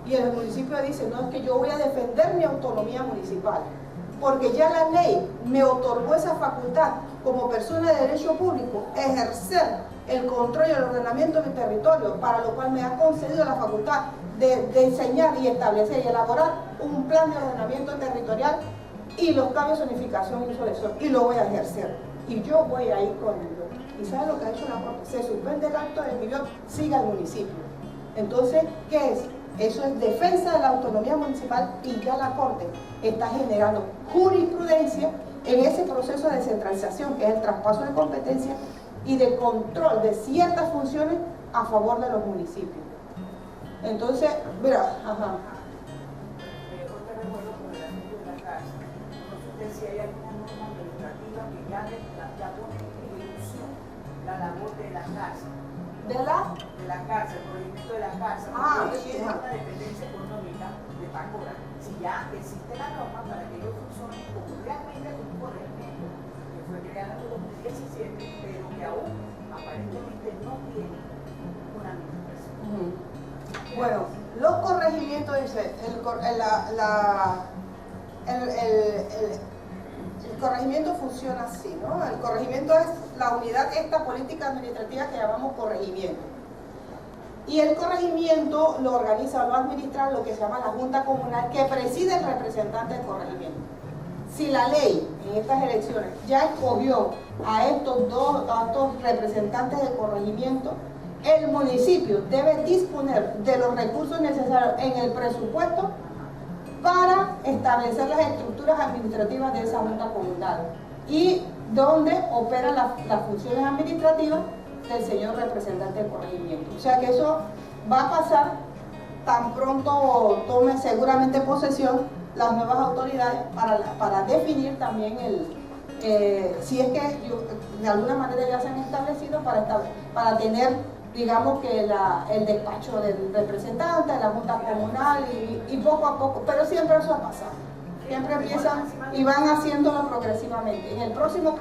Y el municipio dice, no, es que yo voy a defender mi autonomía municipal, porque ya la ley me otorgó esa facultad como persona de derecho público, ejercer el control y el ordenamiento de mi territorio, para lo cual me ha concedido la facultad de diseñar y establecer y elaborar un plan de ordenamiento territorial y los cambios de zonificación y uso de suelo, y lo voy a ejercer. Y yo voy a ir con el MIBIOT. ¿Y sabe lo que ha hecho la Corte? Se suspende el acto del MIBIOT, siga el municipio. Entonces, ¿qué es? Eso es defensa de la autonomía municipal y ya la Corte está generando jurisprudencia en ese proceso de descentralización, que es el traspaso de competencias y de control de ciertas funciones a favor de los municipios. Entonces, mira, ajá. Otra recuerdo con el asunto de la casa. No sé si hay alguna norma administrativa que ya pone en ejecución la labor de la casa. ¿De la? De la casa, el proyecto de la casa. Porque ellos tienen una dependencia económica de Pacora. Si ya existe la norma para que ellos funcionen como realmente como un corregimiento, que fue creada en el 2017, pero que aún aparentemente no tiene una administración. Bueno, los corregimientos, dice, el corregimiento funciona así, ¿no? El corregimiento es la unidad esta política administrativa que llamamos corregimiento. Y el corregimiento lo organiza o lo administra lo que se llama la Junta Comunal, que preside el representante del corregimiento. Si la ley en estas elecciones ya escogió a estos representantes del corregimiento, el municipio debe disponer de los recursos necesarios en el presupuesto para establecer las estructuras administrativas de esa Junta Comunal y donde operan las funciones administrativas del señor representante del corregimiento. O sea que eso va a pasar tan pronto tome seguramente posesión las nuevas autoridades para definir también si es que de alguna manera ya se han establecido para tener, digamos que el despacho del representante, de la Junta Comunal y poco a poco, pero siempre eso va a pasar. Siempre empiezan y van haciéndolo progresivamente. En el próximo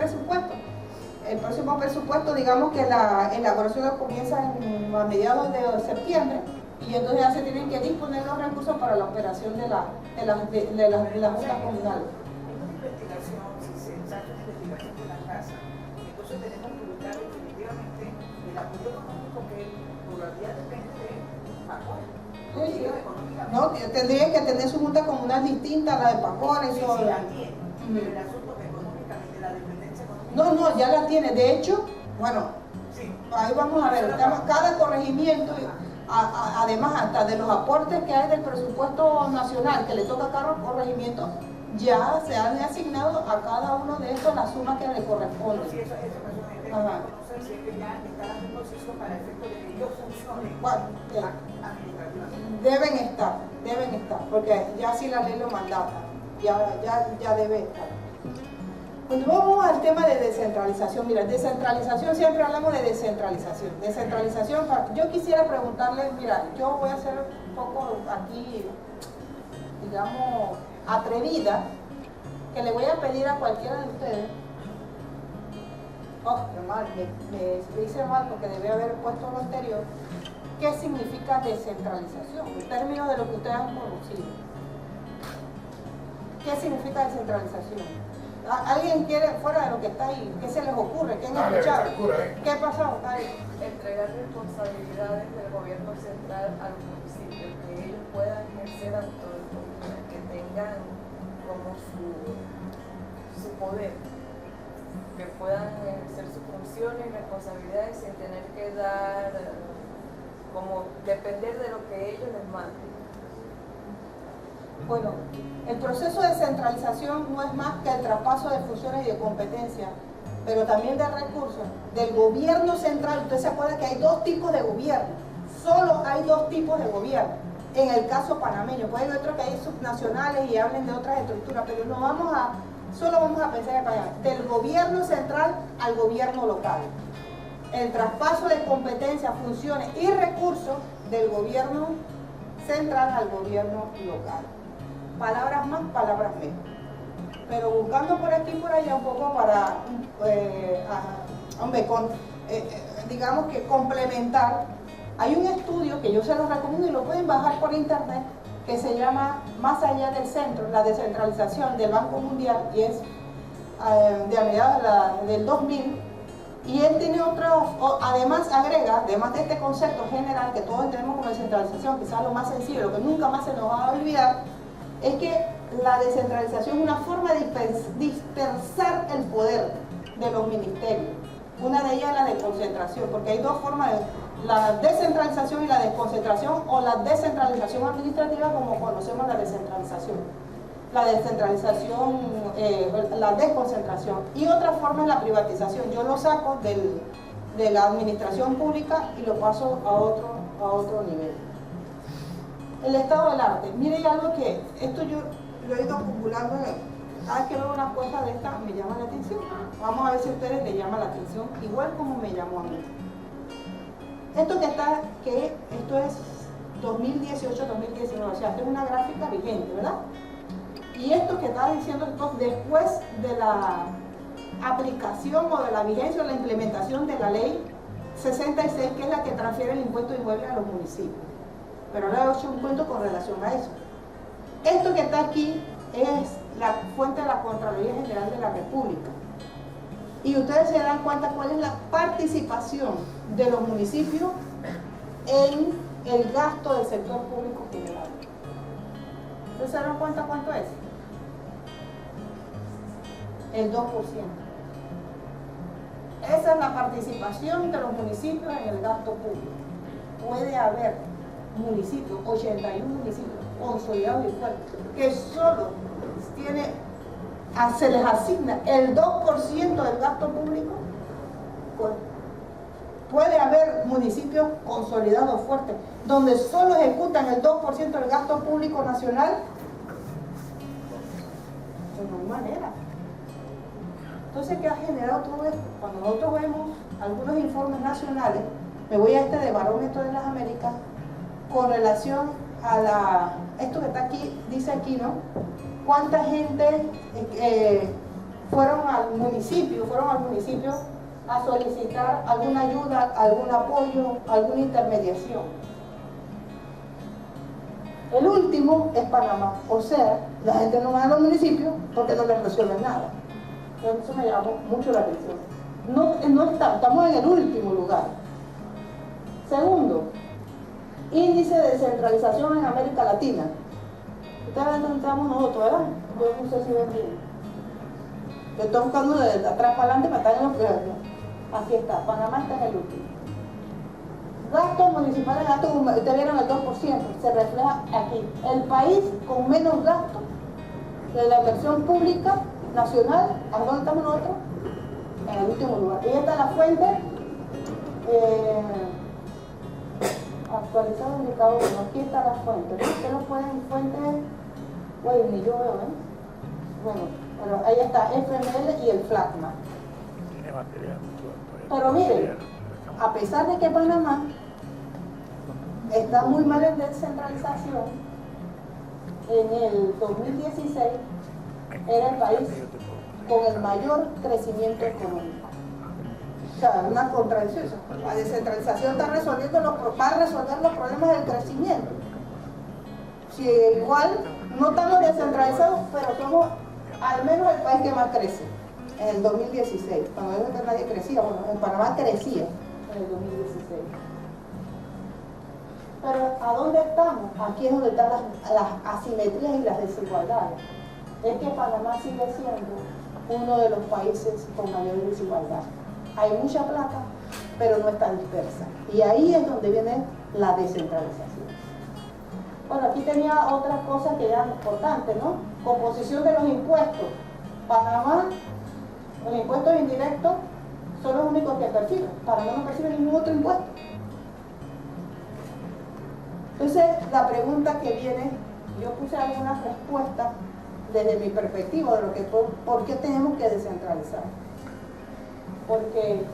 presupuesto, digamos que la elaboración comienza a mediados de septiembre y entonces ya se tienen que disponer los recursos para la operación de la Junta Comunal. En una investigación, si se saca una investigación de la casa, entonces tenemos que buscar definitivamente el apoyo económico que todavía depende de Pacón. No, tendría que tener su Junta Comunal distinta a la de Pacón. Sí, la tiene, pero el asunto de económicamente, la dependencia económica. No, ya la tiene. De hecho, bueno, ahí vamos a ver, cada corregimiento, además hasta de los aportes que hay del presupuesto nacional que le toca a cada corregimiento, ya se han asignado a cada uno de estos la suma que le corresponde. Sí, eso personalmente conocer si es que ya están en proceso para efecto de que ellos funcionen administrativamente. Deben estar, porque ya si la ley lo mandata, ya debe estar. Cuando vamos al tema de descentralización, mira, descentralización, siempre hablamos de descentralización. Yo quisiera preguntarles, mira, yo voy a ser un poco aquí, digamos, atrevida, que le voy a pedir a cualquiera de ustedes, qué mal, me hice mal porque debía haber puesto lo anterior, ¿qué significa descentralización? En términos de lo que ustedes han conocido. ¿Qué significa descentralización? ¿Alguien quiere, fuera de lo que está ahí, qué se les ocurre? ¿Qué han escuchado? ¿Qué ha pasado? Entregar responsabilidades del gobierno central a los municipios, que ellos puedan ejercer autonomía, que tengan como su poder, que puedan ejercer sus funciones y responsabilidades sin tener que como depender de lo que ellos les manden. Bueno, el proceso de descentralización no es más que el traspaso de funciones y de competencias, pero también de recursos del gobierno central. Usted se acuerda que hay dos tipos de gobierno, solo hay dos tipos de gobierno. En el caso panameño, puede haber otros que hay subnacionales y hablen de otras estructuras, pero solo vamos a pensar en Panamá, del gobierno central al gobierno local. El traspaso de competencias, funciones y recursos del gobierno central al gobierno local. Palabras más, palabras menos. Pero buscando por aquí y por allá un poco para, digamos que complementar, hay un estudio que yo se los recomiendo y lo pueden bajar por internet, que se llama Más allá del centro, la descentralización del Banco Mundial, y es de a mediados del 2000, y él tiene además agrega, además de este concepto general que todos tenemos como descentralización, quizás lo más sencillo, lo que nunca más se nos va a olvidar, es que la descentralización es una forma de dispersar el poder de los ministerios. Una de ellas es la desconcentración, porque hay dos formas la descentralización y la desconcentración, o la descentralización administrativa como conocemos la descentralización. La desconcentración. Y otra forma es la privatización. Yo lo saco de la administración pública y lo paso a otro nivel. El estado del arte. Miren algo que, esto yo lo he ido acumulando, cada vez que veo una cosa de esta me llama la atención. Vamos a ver si a ustedes les llama la atención, igual como me llamó a mí. Esto esto es 2018-2019, o sea, esto es una gráfica vigente, ¿verdad? Y esto que estaba diciendo después de la aplicación o de la vigencia o la implementación de la ley 66, que es la que transfiere el impuesto de inmuebles a los municipios. Pero ahora he hecho un cuento con relación a eso. Esto que está aquí es la fuente de la Contraloría General de la República. Y ustedes se dan cuenta cuál es la participación de los municipios en el gasto del sector público general. ¿Ustedes se dan cuenta cuánto es? El 2%. Esa es la participación de los municipios en el gasto público. Puede haber municipios, 81 municipios consolidados y fuertes, que solo se les asigna el 2% del gasto público. Pues, puede haber municipios consolidados fuertes, donde solo ejecutan el 2% del gasto público nacional. Pues no hay manera. Entonces, ¿qué ha generado todo esto? Cuando nosotros vemos algunos informes nacionales, me voy a este de Barómetro de las Américas, con relación a esto que está aquí, dice aquí, ¿no? ¿Cuánta gente fueron al municipio a solicitar alguna ayuda, algún apoyo, alguna intermediación? El último es Panamá, o sea, la gente no va a los municipios porque no les resuelven nada. Eso me llamó mucho la atención. Estamos en el último lugar. Segundo, índice de descentralización en América Latina. Ustedes ven dónde estamos nosotros, ¿verdad? Yo no sé si ven bien. Yo estoy buscando de atrás para adelante para estar en los primeros. Aquí está, Panamá está en el último. Gastos municipales, ustedes vieron el 2%, se refleja aquí. El país con menos gastos de la inversión pública nacional, ¿a dónde estamos nosotros? En el último lugar. Y esta es la fuente, actualizado indicador, aquí está la fuente. Ustedes lo pueden, fuente, ni yo veo, ¿eh? Bueno, pero ahí está FML y el FLACMA. Pero miren, a pesar de que Panamá está muy mal en descentralización, en el 2016 era el país con el mayor crecimiento económico. O sea, una contradicción. La descentralización va a resolver los problemas del crecimiento. Si igual no estamos descentralizados, pero somos al menos el país que más crece. En el 2016, cuando digo que nadie crecía, bueno, en Panamá crecía en el 2016. Pero ¿a dónde estamos? Aquí es donde están las asimetrías y las desigualdades. Es que Panamá sigue siendo uno de los países con mayor desigualdad. Hay mucha plata, pero no está dispersa. Y ahí es donde viene la descentralización. Bueno, aquí tenía otras cosas que eran importantes, ¿no? Composición de los impuestos. Panamá, los impuestos indirectos son los únicos que perciben. Panamá no percibe ningún otro impuesto. Entonces, la pregunta que viene, yo puse algunas respuestas desde mi perspectiva de lo que por qué tenemos que descentralizar. Porque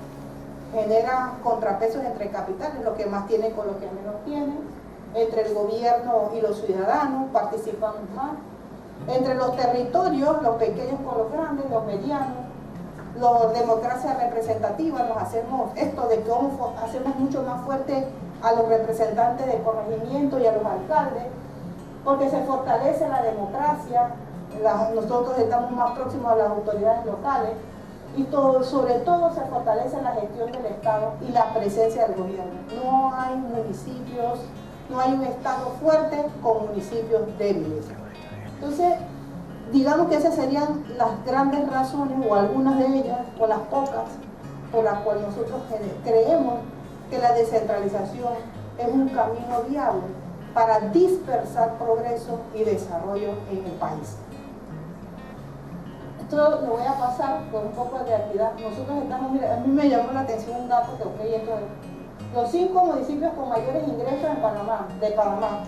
genera contrapesos entre capitales, los que más tienen con los que menos tienen, entre el gobierno y los ciudadanos, participamos más, entre los territorios, los pequeños con los grandes, los medianos, la democracia representativa, nos hacemos esto de cómo hacemos mucho más fuerte a los representantes de corregimiento y a los alcaldes, porque se fortalece la democracia, nosotros estamos más próximos a las autoridades locales, y sobre todo se fortalece la gestión del Estado y la presencia del gobierno. No hay municipios, no hay un Estado fuerte con municipios débiles. Entonces, digamos que esas serían las grandes razones, o algunas de ellas, o las pocas, por las cuales nosotros creemos que la descentralización es un camino viable para dispersar progreso y desarrollo en el país. Esto lo voy a pasar con un poco de actividad. Nosotros estamos, mira, a mí me llamó la atención un dato que busqué, esto es los 5 municipios con mayores ingresos en Panamá,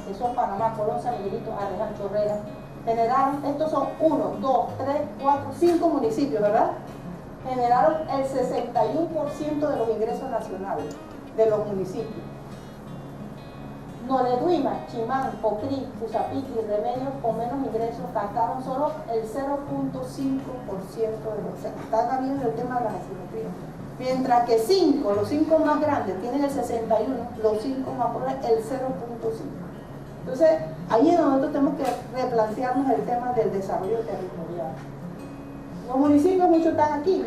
que son Panamá, Colón, San Miguelito, Arreján, Chorrera, generaron, estos son 1, 2, 3, 4, 5 municipios, ¿verdad? Generaron el 61% de los ingresos nacionales de los municipios. Noleduima, Chimán, Pocrí, Fusapiqui y Remedios con menos ingresos captaron solo el 0.5% de los. O sea, está viendo el tema de las asimetrías. Mientras que los 5 más grandes tienen el 61%, los 5 más pobres el 0.5%. Entonces, ahí es donde nosotros tenemos que replantearnos el tema del desarrollo territorial. Los municipios, muchos están aquí,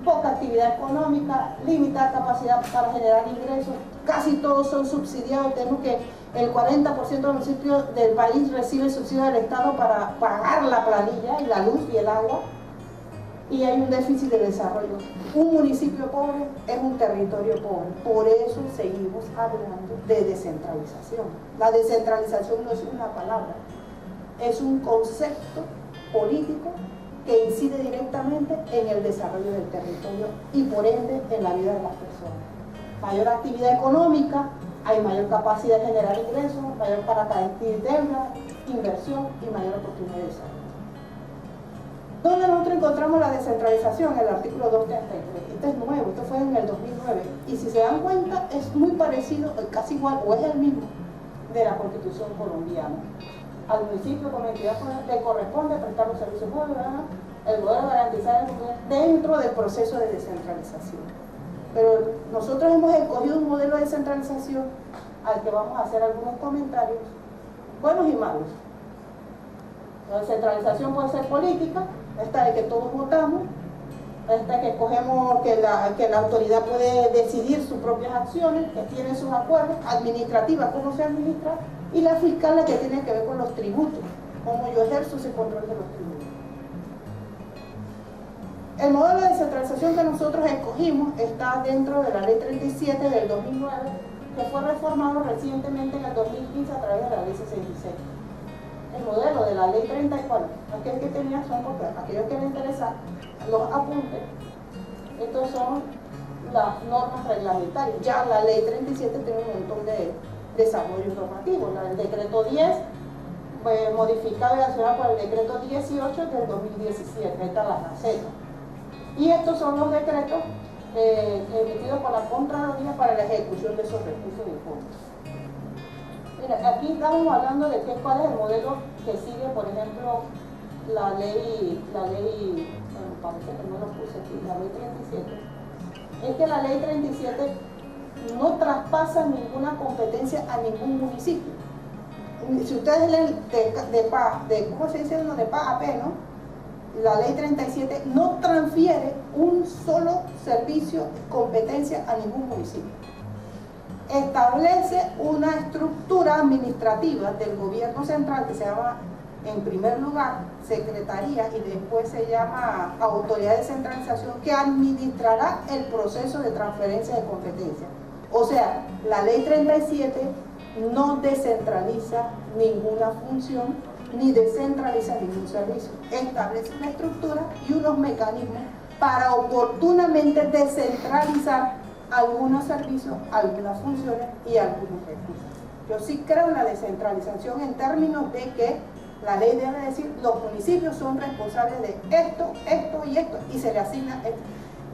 poca actividad económica, limitada capacidad para generar ingresos, casi todos son subsidiados. Tenemos que el 40% de los municipios del país recibe subsidio del Estado para pagar la planilla y la luz y el agua, y hay un déficit de desarrollo. Un municipio pobre es un territorio pobre, por eso seguimos hablando de descentralización. La descentralización no es una palabra, es un concepto político que incide directamente en el desarrollo del territorio y por ende en la vida de las personas. Mayor actividad económica, hay mayor capacidad de generar ingresos, mayor para carácter de deuda, inversión y mayor oportunidad de desarrollo. ¿Dónde nosotros encontramos la descentralización? En el artículo 233. Este es nuevo, esto fue en el 2009. Y si se dan cuenta, es muy parecido, casi igual, o es el mismo, de la Constitución colombiana. Al municipio como entidad le corresponde prestar los servicios públicos, el modelo garantizar dentro del proceso de descentralización. Pero nosotros hemos escogido un modelo de descentralización al que vamos a hacer algunos comentarios, buenos y malos. La descentralización puede ser política, esta de que todos votamos, esta que escogemos que la autoridad puede decidir sus propias acciones, que tiene sus acuerdos, administrativa, cómo se administra, y la fiscal, la que tiene que ver con los tributos, cómo yo ejerzo ese control de los tributos. El modelo de descentralización que nosotros escogimos está dentro de la Ley 37 del 2009, que fue reformado recientemente en el 2015 a través de la Ley 66. El modelo de la Ley 34, aquel que tenía son copias, aquellos que les interesa, los apuntes. Estos son las normas reglamentarias. Ya la Ley 37 tiene un montón de desarrollos normativos. El decreto 10 fue modificado y accionado por el decreto 18 del 2017. Ahí está la Gaceta. Y estos son los decretos emitidos por la Contraloría para la ejecución de esos recursos de fondos. Mira, aquí estamos hablando de cuál es el modelo que sigue, por ejemplo, la ley, bueno, parece que no lo puse aquí, la ley 37. Es que la ley 37 no traspasa ninguna competencia a ningún municipio. Si ustedes leen ¿cómo se dice uno? De pa a pe, ¿no? La ley 37 no transfiere un solo servicio, competencia a ningún municipio. Establece una estructura administrativa del gobierno central que se llama, en primer lugar, Secretaría, y después se llama Autoridad de Descentralización, que administrará el proceso de transferencia de competencia. O sea, la ley 37 no descentraliza ninguna función ni descentraliza ningún servicio. Establece una estructura y unos mecanismos para oportunamente descentralizar algunos servicios, algunas funciones y algunos recursos. Yo sí creo en la descentralización en términos de que la ley debe decir los municipios son responsables de esto, esto y esto, y se le asigna esto.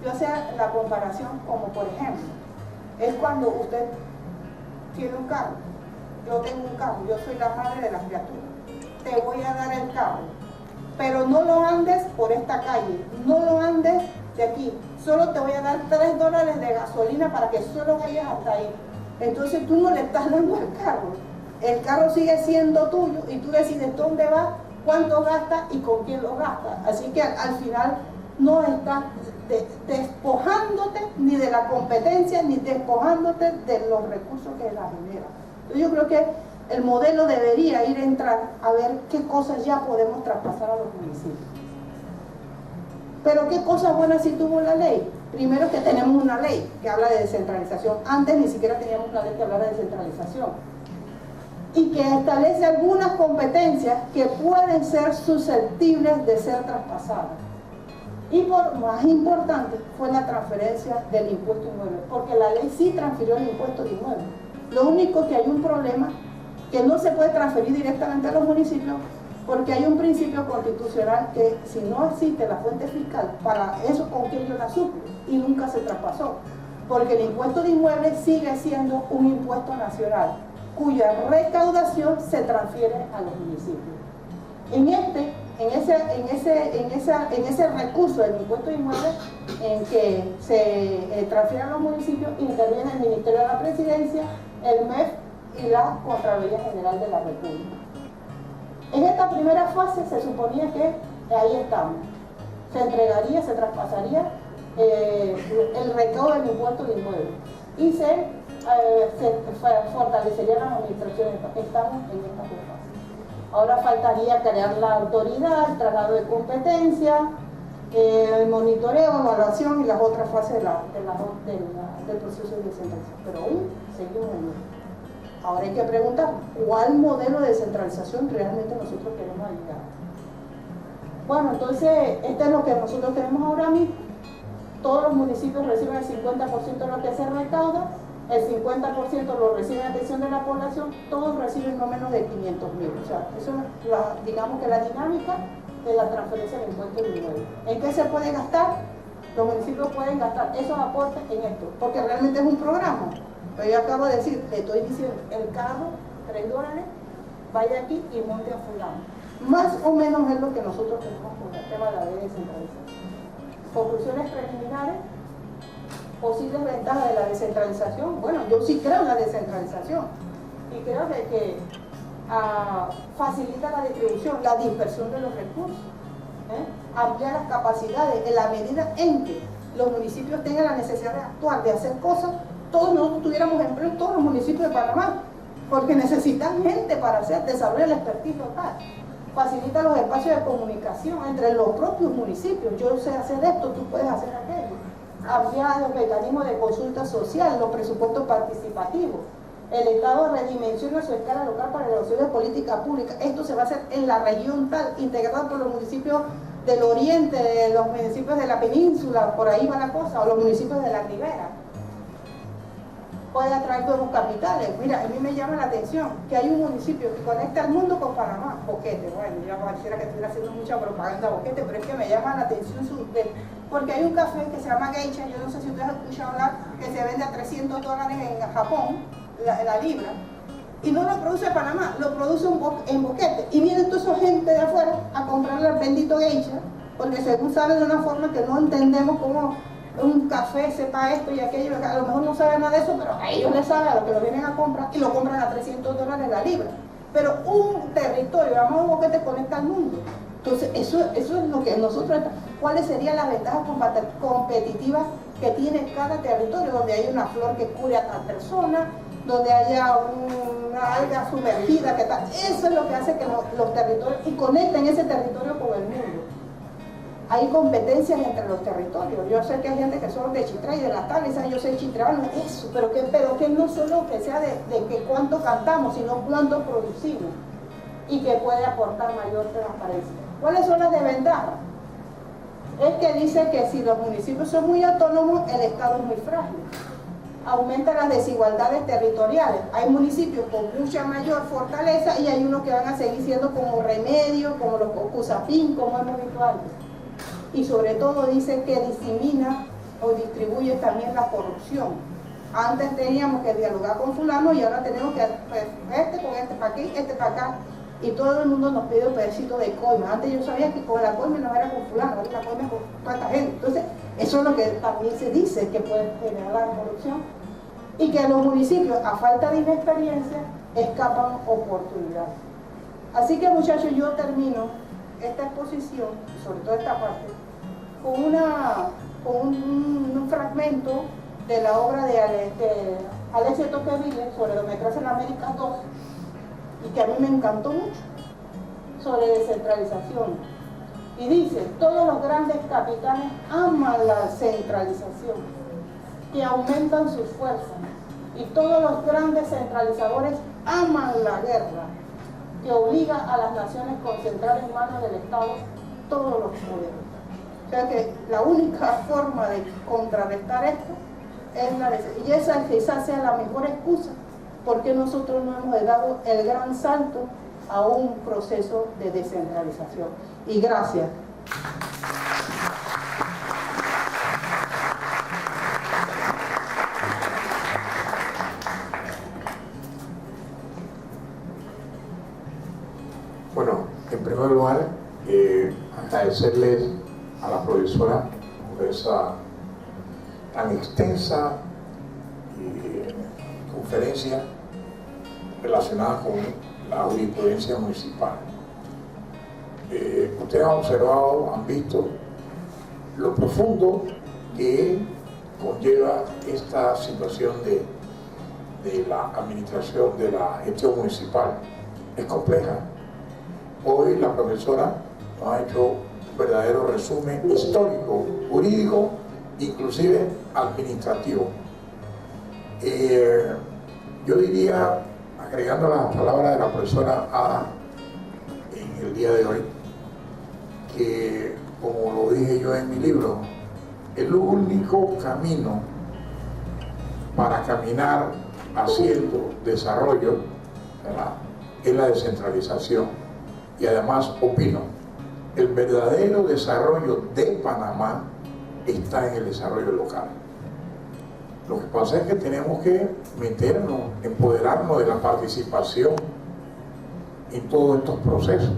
Yo hacía la comparación como, por ejemplo, es cuando usted tiene un carro, yo tengo un carro, yo soy la madre de las criaturas, te voy a dar el carro, pero no lo andes por esta calle, no lo andes de aquí, solo te voy a dar $3 de gasolina para que solo vayas hasta ahí. Entonces tú no le estás dando el carro sigue siendo tuyo y tú decides dónde va, cuánto gasta y con quién lo gasta. Así que al final no estás despojándote ni de la competencia ni despojándote de los recursos que la genera. Entonces yo creo que el modelo debería ir a entrar a ver qué cosas ya podemos traspasar a los municipios. Pero qué cosas buenas sí tuvo la ley. Primero, que tenemos una ley que habla de descentralización. Antes ni siquiera teníamos una ley que hablara de descentralización. Y que establece algunas competencias que pueden ser susceptibles de ser traspasadas. Y por más importante fue la transferencia del impuesto inmueble, porque la ley sí transfirió el impuesto de inmueble. Lo único que hay un problema, que no se puede transferir directamente a los municipios, porque hay un principio constitucional que si no existe la fuente fiscal, para eso con que ellos la suplen, y nunca se traspasó, porque el impuesto de inmueble sigue siendo un impuesto nacional, cuya recaudación se transfiere a los municipios. En ese recurso del impuesto de inmueble, en que se transfiere a los municipios, interviene el Ministerio de la Presidencia, el MEF y la Contraloría General de la República. En esta primera fase se suponía que ahí estamos. Se entregaría, se traspasaría el recaudo del impuesto de inmueble y se fortalecerían las administraciones. Estamos en esta fase. Ahora faltaría crear la autoridad, el traslado de competencia, el monitoreo, evaluación y las otras fases del proceso de descentralización. Pero aún seguimos en ello. Ahora hay que preguntar, ¿cuál modelo de descentralización realmente nosotros queremos llegar? Bueno, entonces, este es lo que nosotros tenemos ahora mismo. Todos los municipios reciben el 50% de lo que se recauda, el 50% lo recibe atención de la población, todos reciben no menos de 500.000. O sea, eso es, digamos que la dinámica de la transferencia de impuestos de inmueble. ¿En qué se puede gastar? Los municipios pueden gastar esos aportes en esto, porque realmente es un programa. Pero yo acabo de decir, le estoy diciendo, el carro, $3, vaya aquí y monte a fulano. Más o menos es lo que nosotros tenemos con el tema de la ley de descentralización. Conclusiones preliminares, posibles ventajas de la descentralización. Bueno, yo sí creo en la descentralización y creo que facilita la distribución, la dispersión de los recursos, ampliar las capacidades en la medida en que los municipios tengan la necesidad de actuar, de hacer cosas. Todos nosotros tuviéramos empleo en todos los municipios de Panamá, porque necesitan gente para hacer, desarrollar el expertise local. Facilita los espacios de comunicación entre los propios municipios. Yo sé hacer esto, tú puedes hacer aquello. Ampliar los mecanismos de consulta social, los presupuestos participativos. El Estado redimensiona su escala local para la evaluación de política pública. Esto se va a hacer en la región tal, integrado por los municipios del oriente, de los municipios de la península, por ahí va la cosa, o los municipios de la ribera. Puede atraer nuevos capitales. Mira, a mí me llama la atención que hay un municipio que conecta al mundo con Panamá, Boquete. Bueno, yo pareciera que estuviera haciendo mucha propaganda a Boquete, pero es que me llama la atención porque hay un café que se llama Geisha, yo no sé si ustedes han escuchado hablar, que se vende a $300 en Japón, la libra, y no lo produce Panamá, lo produce en Boquete. Y viene toda esa gente de afuera a comprarle el bendito Geisha, porque según saben de una forma que no entendemos cómo un café sepa esto y aquello, a lo mejor no sabe nada de eso, pero a ellos les sabe, a lo que lo vienen a comprar, y lo compran a $300 la libra. Pero un territorio, llamado Boquete, conecta al mundo. Entonces, eso es lo que nosotros, ¿cuáles serían las ventajas competitivas que tiene cada territorio? Donde hay una flor que cure a tal persona, donde haya una alga sumergida, que tal. Eso es lo que hace que los territorios, y conecten ese territorio con el mundo. Hay competencias entre los territorios. Yo sé que hay gente que son de Chitré y de las tales, yo soy chitreano, eso, pero que no solo que sea de que cuánto cantamos, sino cuánto producimos y que puede aportar mayor transparencia. ¿Cuáles son las desventajas? Es que dice que si los municipios son muy autónomos, el Estado es muy frágil. Aumenta las desigualdades territoriales. Hay municipios con mucha mayor fortaleza y hay unos que van a seguir siendo como Remedio, como los Cusapín, como hemos visto antes. Y sobre todo dice que disemina o distribuye también la corrupción. Antes teníamos que dialogar con fulano y ahora tenemos que con este para aquí, este para acá. Y todo el mundo nos pide un pedacito de coima. Antes yo sabía que con la coima no era con fulano, ahora la coima es con tanta gente. Entonces, eso es lo que también se dice que puede generar la corrupción. Y que los municipios, a falta de inexperiencia, escapan oportunidades. Así que, muchachos, yo termino esta exposición, sobre todo esta parte, con un fragmento de la obra de Alexis Tocqueville sobre Democracia en América 2, y que a mí me encantó mucho, sobre descentralización. Y dice, todos los grandes capitanes aman la centralización, que aumentan sus fuerzas, y todos los grandes centralizadores aman la guerra, que obliga a las naciones a concentrar en manos del Estado todos los poderes. O sea que la única forma de contrarrestar esto es la descentralización. Y esa quizás sea la mejor excusa porque nosotros no hemos dado el gran salto a un proceso de descentralización. Y gracias. Bueno, en primer lugar, agradecerles a la profesora por esa tan extensa conferencia relacionadas con la jurisprudencia municipal. Ustedes han observado, han visto lo profundo que conlleva esta situación de la administración, de la gestión municipal. Es compleja. Hoy la profesora nos ha hecho un verdadero resumen histórico, jurídico, inclusive administrativo. Yo diría, agregando las palabras de la profesora Ada en el día de hoy, que, como lo dije yo en mi libro, el único camino para caminar haciendo desarrollo, ¿verdad?, es la descentralización. Y además opino, el verdadero desarrollo de Panamá está en el desarrollo local. Lo que pasa es que tenemos que meternos, empoderarnos de la participación en todos estos procesos.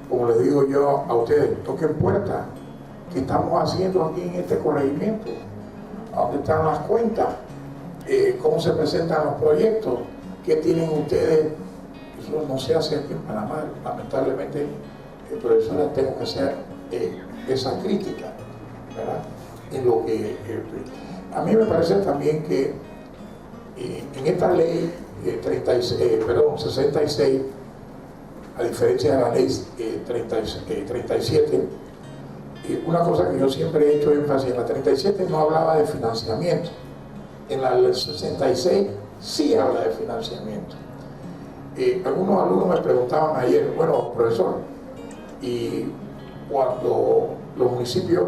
Como les digo yo a ustedes, toquen puertas. ¿Qué estamos haciendo aquí en este corregimiento? ¿A dónde están las cuentas? ¿Cómo se presentan los proyectos? ¿Qué tienen ustedes? Eso no se hace aquí en Panamá. Lamentablemente, profesora, tengo que hacer esa crítica, ¿verdad? En lo que a mí me parece también que en esta ley 66, a diferencia de la ley 37, una cosa que yo siempre he hecho énfasis, en la 37 no hablaba de financiamiento, en la ley 66 sí habla de financiamiento. Algunos alumnos me preguntaban ayer, bueno, profesor, y cuando los municipios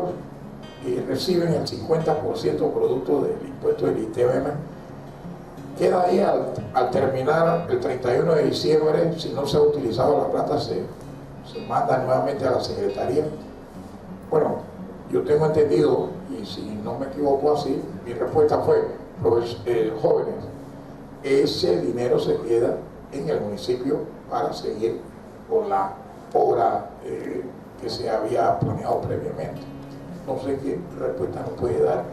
reciben el 50% producto del impuesto del ITBM, queda ahí al terminar el 31 de diciembre, si no se ha utilizado la plata, se manda nuevamente a la Secretaría. Bueno, yo tengo entendido, y si no me equivoco así, mi respuesta fue, jóvenes, ese dinero se queda en el municipio para seguir con la obra que se había planeado previamente. No sé qué respuesta nos puede dar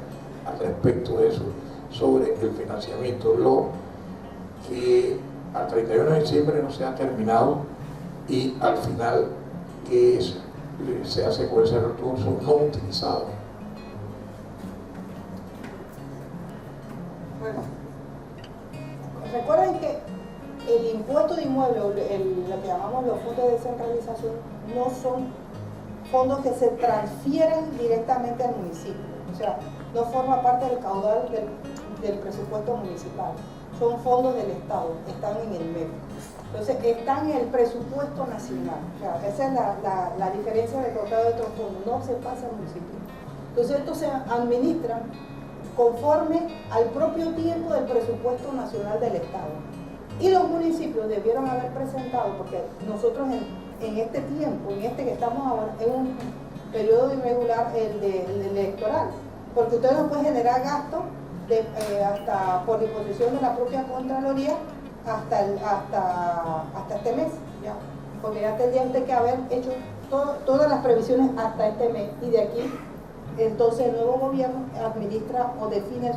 al respecto de eso, sobre el financiamiento. Lo que al 31 de diciembre no se ha terminado y al final, ¿qué se hace con ese recurso no utilizado? Bueno, recuerden que el impuesto de inmueble, lo que llamamos los fondos de descentralización, no son fondos que se transfieren directamente al municipio, o sea, no forma parte del caudal del presupuesto municipal, son fondos del Estado, están en el medio. Entonces, están en el presupuesto nacional, o sea, esa es la diferencia de total de otros fondos, no se pasa al municipio. Entonces, esto se administra conforme al propio tiempo del presupuesto nacional del Estado. Y los municipios debieron haber presentado, porque nosotros en este tiempo, en este que estamos ahora, es un periodo irregular, el electoral, porque usted no puede generar gastos hasta por disposición de la propia Contraloría hasta este mes, ya, porque ya tendría usted que haber hecho todas las previsiones hasta este mes, y de aquí entonces el nuevo gobierno administra o define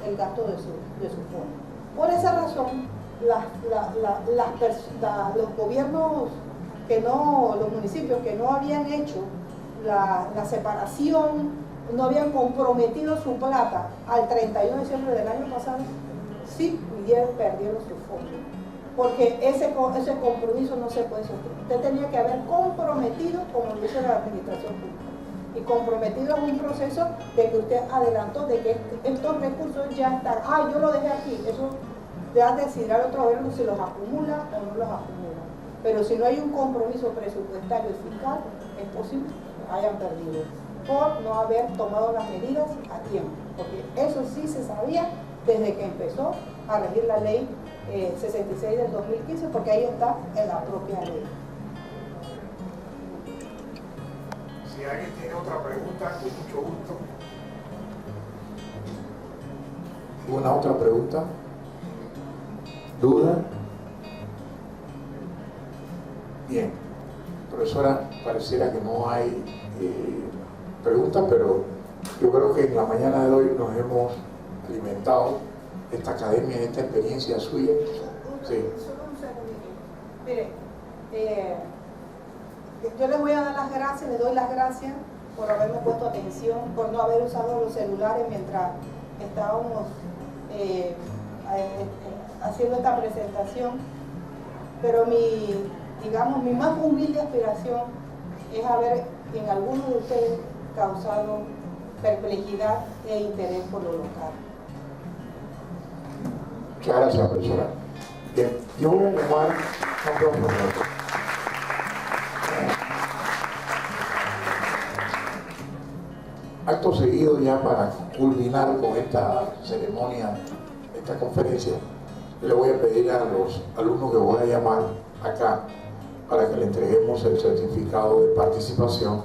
el gasto de su fondo. Por esa razón, los gobiernos los municipios que no habían hecho la separación, no habían comprometido su plata al 31 de diciembre del año pasado, sí perdieron su fondo, porque ese compromiso no se puede sostener. Usted tenía que haber comprometido, como lo dice la administración pública, y comprometido en un proceso de que usted adelantó de que estos recursos ya están, yo lo dejé aquí, eso ya decidirá el otro gobierno si los acumula o no los acumula. Pero si no hay un compromiso presupuestario y fiscal, es posible que hayan perdido por no haber tomado las medidas a tiempo, porque eso sí se sabía desde que empezó a regir la ley 66 del 2015, porque ahí está en la propia ley. Si alguien tiene otra pregunta, con mucho gusto. ¿Alguna otra pregunta? ¿Duda? Bien, profesora, pareciera que no hay preguntas, pero yo creo que en la mañana de hoy nos hemos alimentado esta academia, esta experiencia suya. Sí. Solo Mire, yo les voy a dar las gracias, les doy las gracias por haberme puesto atención, por no haber usado los celulares mientras estábamos haciendo esta presentación. Pero mi más humilde aspiración es haber en algunos de ustedes causado perplejidad e interés por lo local. Muchas gracias, profesora. Bien, yo voy a llamar acto seguido, ya para culminar con esta ceremonia, esta conferencia. Le voy a pedir a los alumnos que voy a llamar acá para que le entreguemos el certificado de participación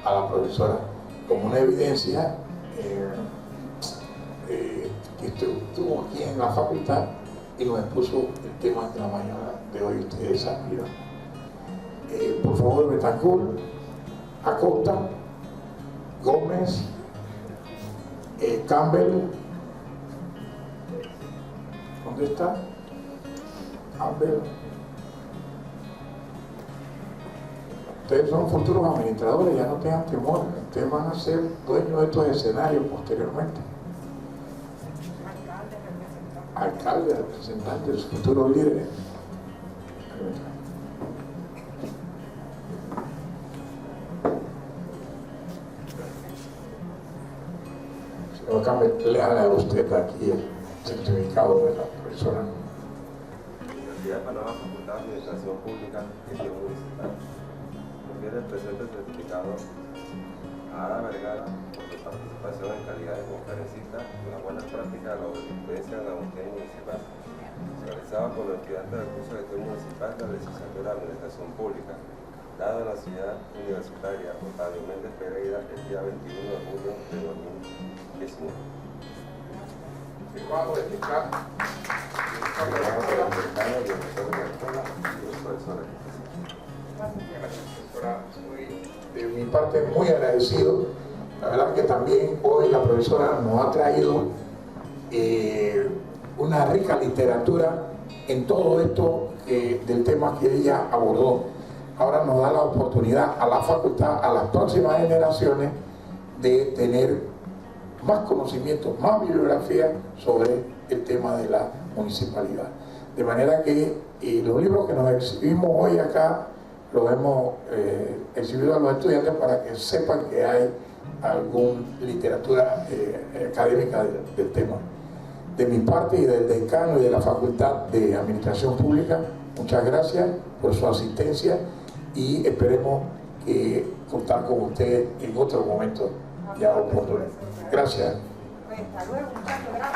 a la profesora como una evidencia que estuvo aquí en la facultad y nos expuso el tema de la mañana de hoy. Ustedes saben. Por favor, Betancourt, Acosta, Gómez, Campbell, ¿dónde está? Campbell. Ustedes son futuros administradores, ya no tengan temor, ustedes van a ser dueños de estos escenarios posteriormente. Alcaldes, representantes, futuros líderes. Señor Campbell, le haga a usted aquí el certificado de la profesora. Universidad de Panamá, Facultad de Administración Pública, Gestión Municipal. Confiere el presente certificado a Ada Vergara por su participación en calidad de conferencista en las buenas prácticas de la Audiencia de la Autoridad Municipal, realizado con los estudiantes del curso de Gestión Municipal de la Licenciatura de Administración Pública, dado en la ciudad universitaria Octavio Méndez Pereira el día 21 de julio de 2019. Firmado el decano y el profesor de la escuela y los profesores. De mi parte, muy agradecido. La verdad que también hoy la profesora nos ha traído una rica literatura en todo esto del tema que ella abordó. Ahora nos da la oportunidad a la facultad, a las próximas generaciones, de tener más conocimiento, más bibliografía sobre el tema de la municipalidad. De manera que los libros que nos exhibimos hoy acá los hemos exhibido a los estudiantes para que sepan que hay alguna literatura académica del tema. De mi parte y del decano y de la Facultad de Administración Pública, muchas gracias por su asistencia y esperemos contar con usted en otro momento ya oportuno. Gracias. Hasta luego, muchachos. Gracias.